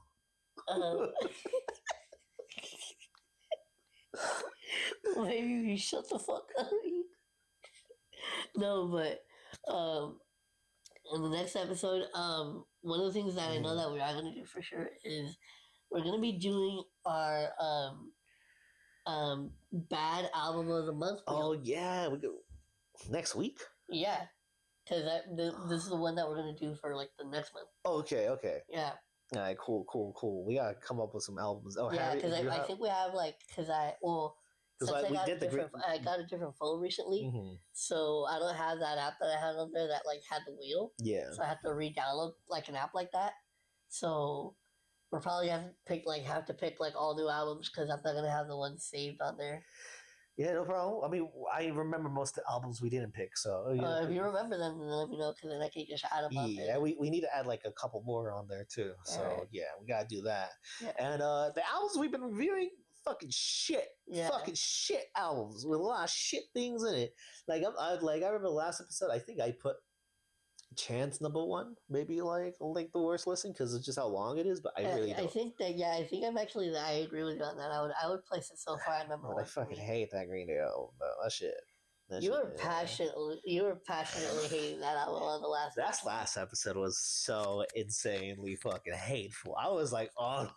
Maybe you shut the fuck up. No, but in the next episode, one of the things that I know that we are going to do for sure is we're going to be doing our bad album of the month. Oh yeah, we go next week. Yeah, because this is the one that we're going to do for like the next month. Oh, okay. Yeah. All right, cool. We gotta come up with some albums. Oh, yeah, because I think we have like I got a different phone recently, so I don't have that app that I had on there that like had the wheel. Yeah. So I have to re-download like an app like that. So we're probably have to pick all new albums because I'm not gonna have the ones saved on there. Yeah, no problem. I mean, I remember most of the albums we didn't pick, so if you remember them, then let me know because then I can just add them on there. Yeah, we need to add like a couple more on there too. So right. Yeah, we gotta do that. Yeah. And the albums we've been reviewing, fucking shit, fucking shit albums with a lot of shit things in it. Like I remember last episode, I think I put Chance #1, maybe like the worst listen because it's just how long it is. But I really don't. I think I'm actually I agree with you on that. I would place it so far at #1. I fucking hate that Green Day album. That shit. You were passionately hating that album on the last. That last episode was so insanely fucking hateful. I was like, oh.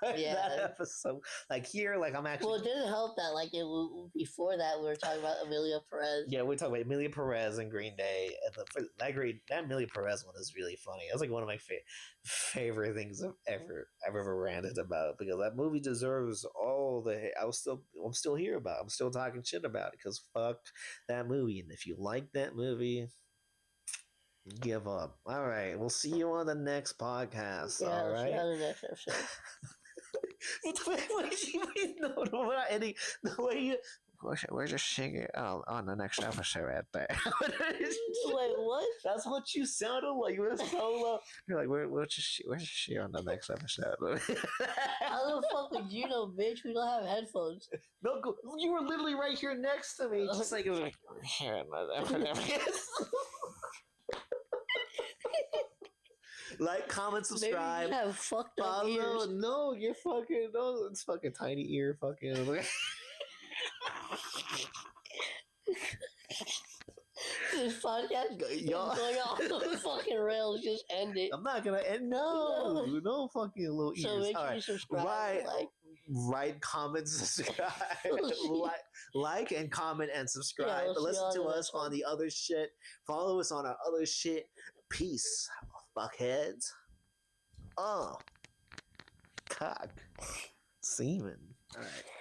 That episode, I'm actually. Well, it didn't help that before that we were talking about Emilia Perez. Yeah, we talking about Emilia Perez and Green Day. And that Emilia Perez one is really funny. That's like one of my favorite things I've ever ranted about because that movie deserves all the hate. I'm still here about it. I'm still talking shit about it because fuck that movie. And if you like that movie, give up. All right, we'll see you on the next podcast. Yeah, all right. See you on the next episode. We're just singing on the next episode right there. Wait, what? That's what you sounded like. You were so low. You're like, we're just on the next episode. How the fuck would you know, bitch? We don't have headphones. No, you were literally right here next to me. Just like it was like here on the episode. Like, comment, subscribe. Maybe you have fucked up ears. No, you're fucking it's fucking tiny ear fucking. This podcast is going off the fucking rails. Just end it. I'm not gonna end. No fucking little ears. So make sure you subscribe. Right, comment, subscribe. like and comment and subscribe. Yeah, but listen to us on the other shit. Follow us on our other shit. Peace, fuckheads. Oh, cock, semen. All right.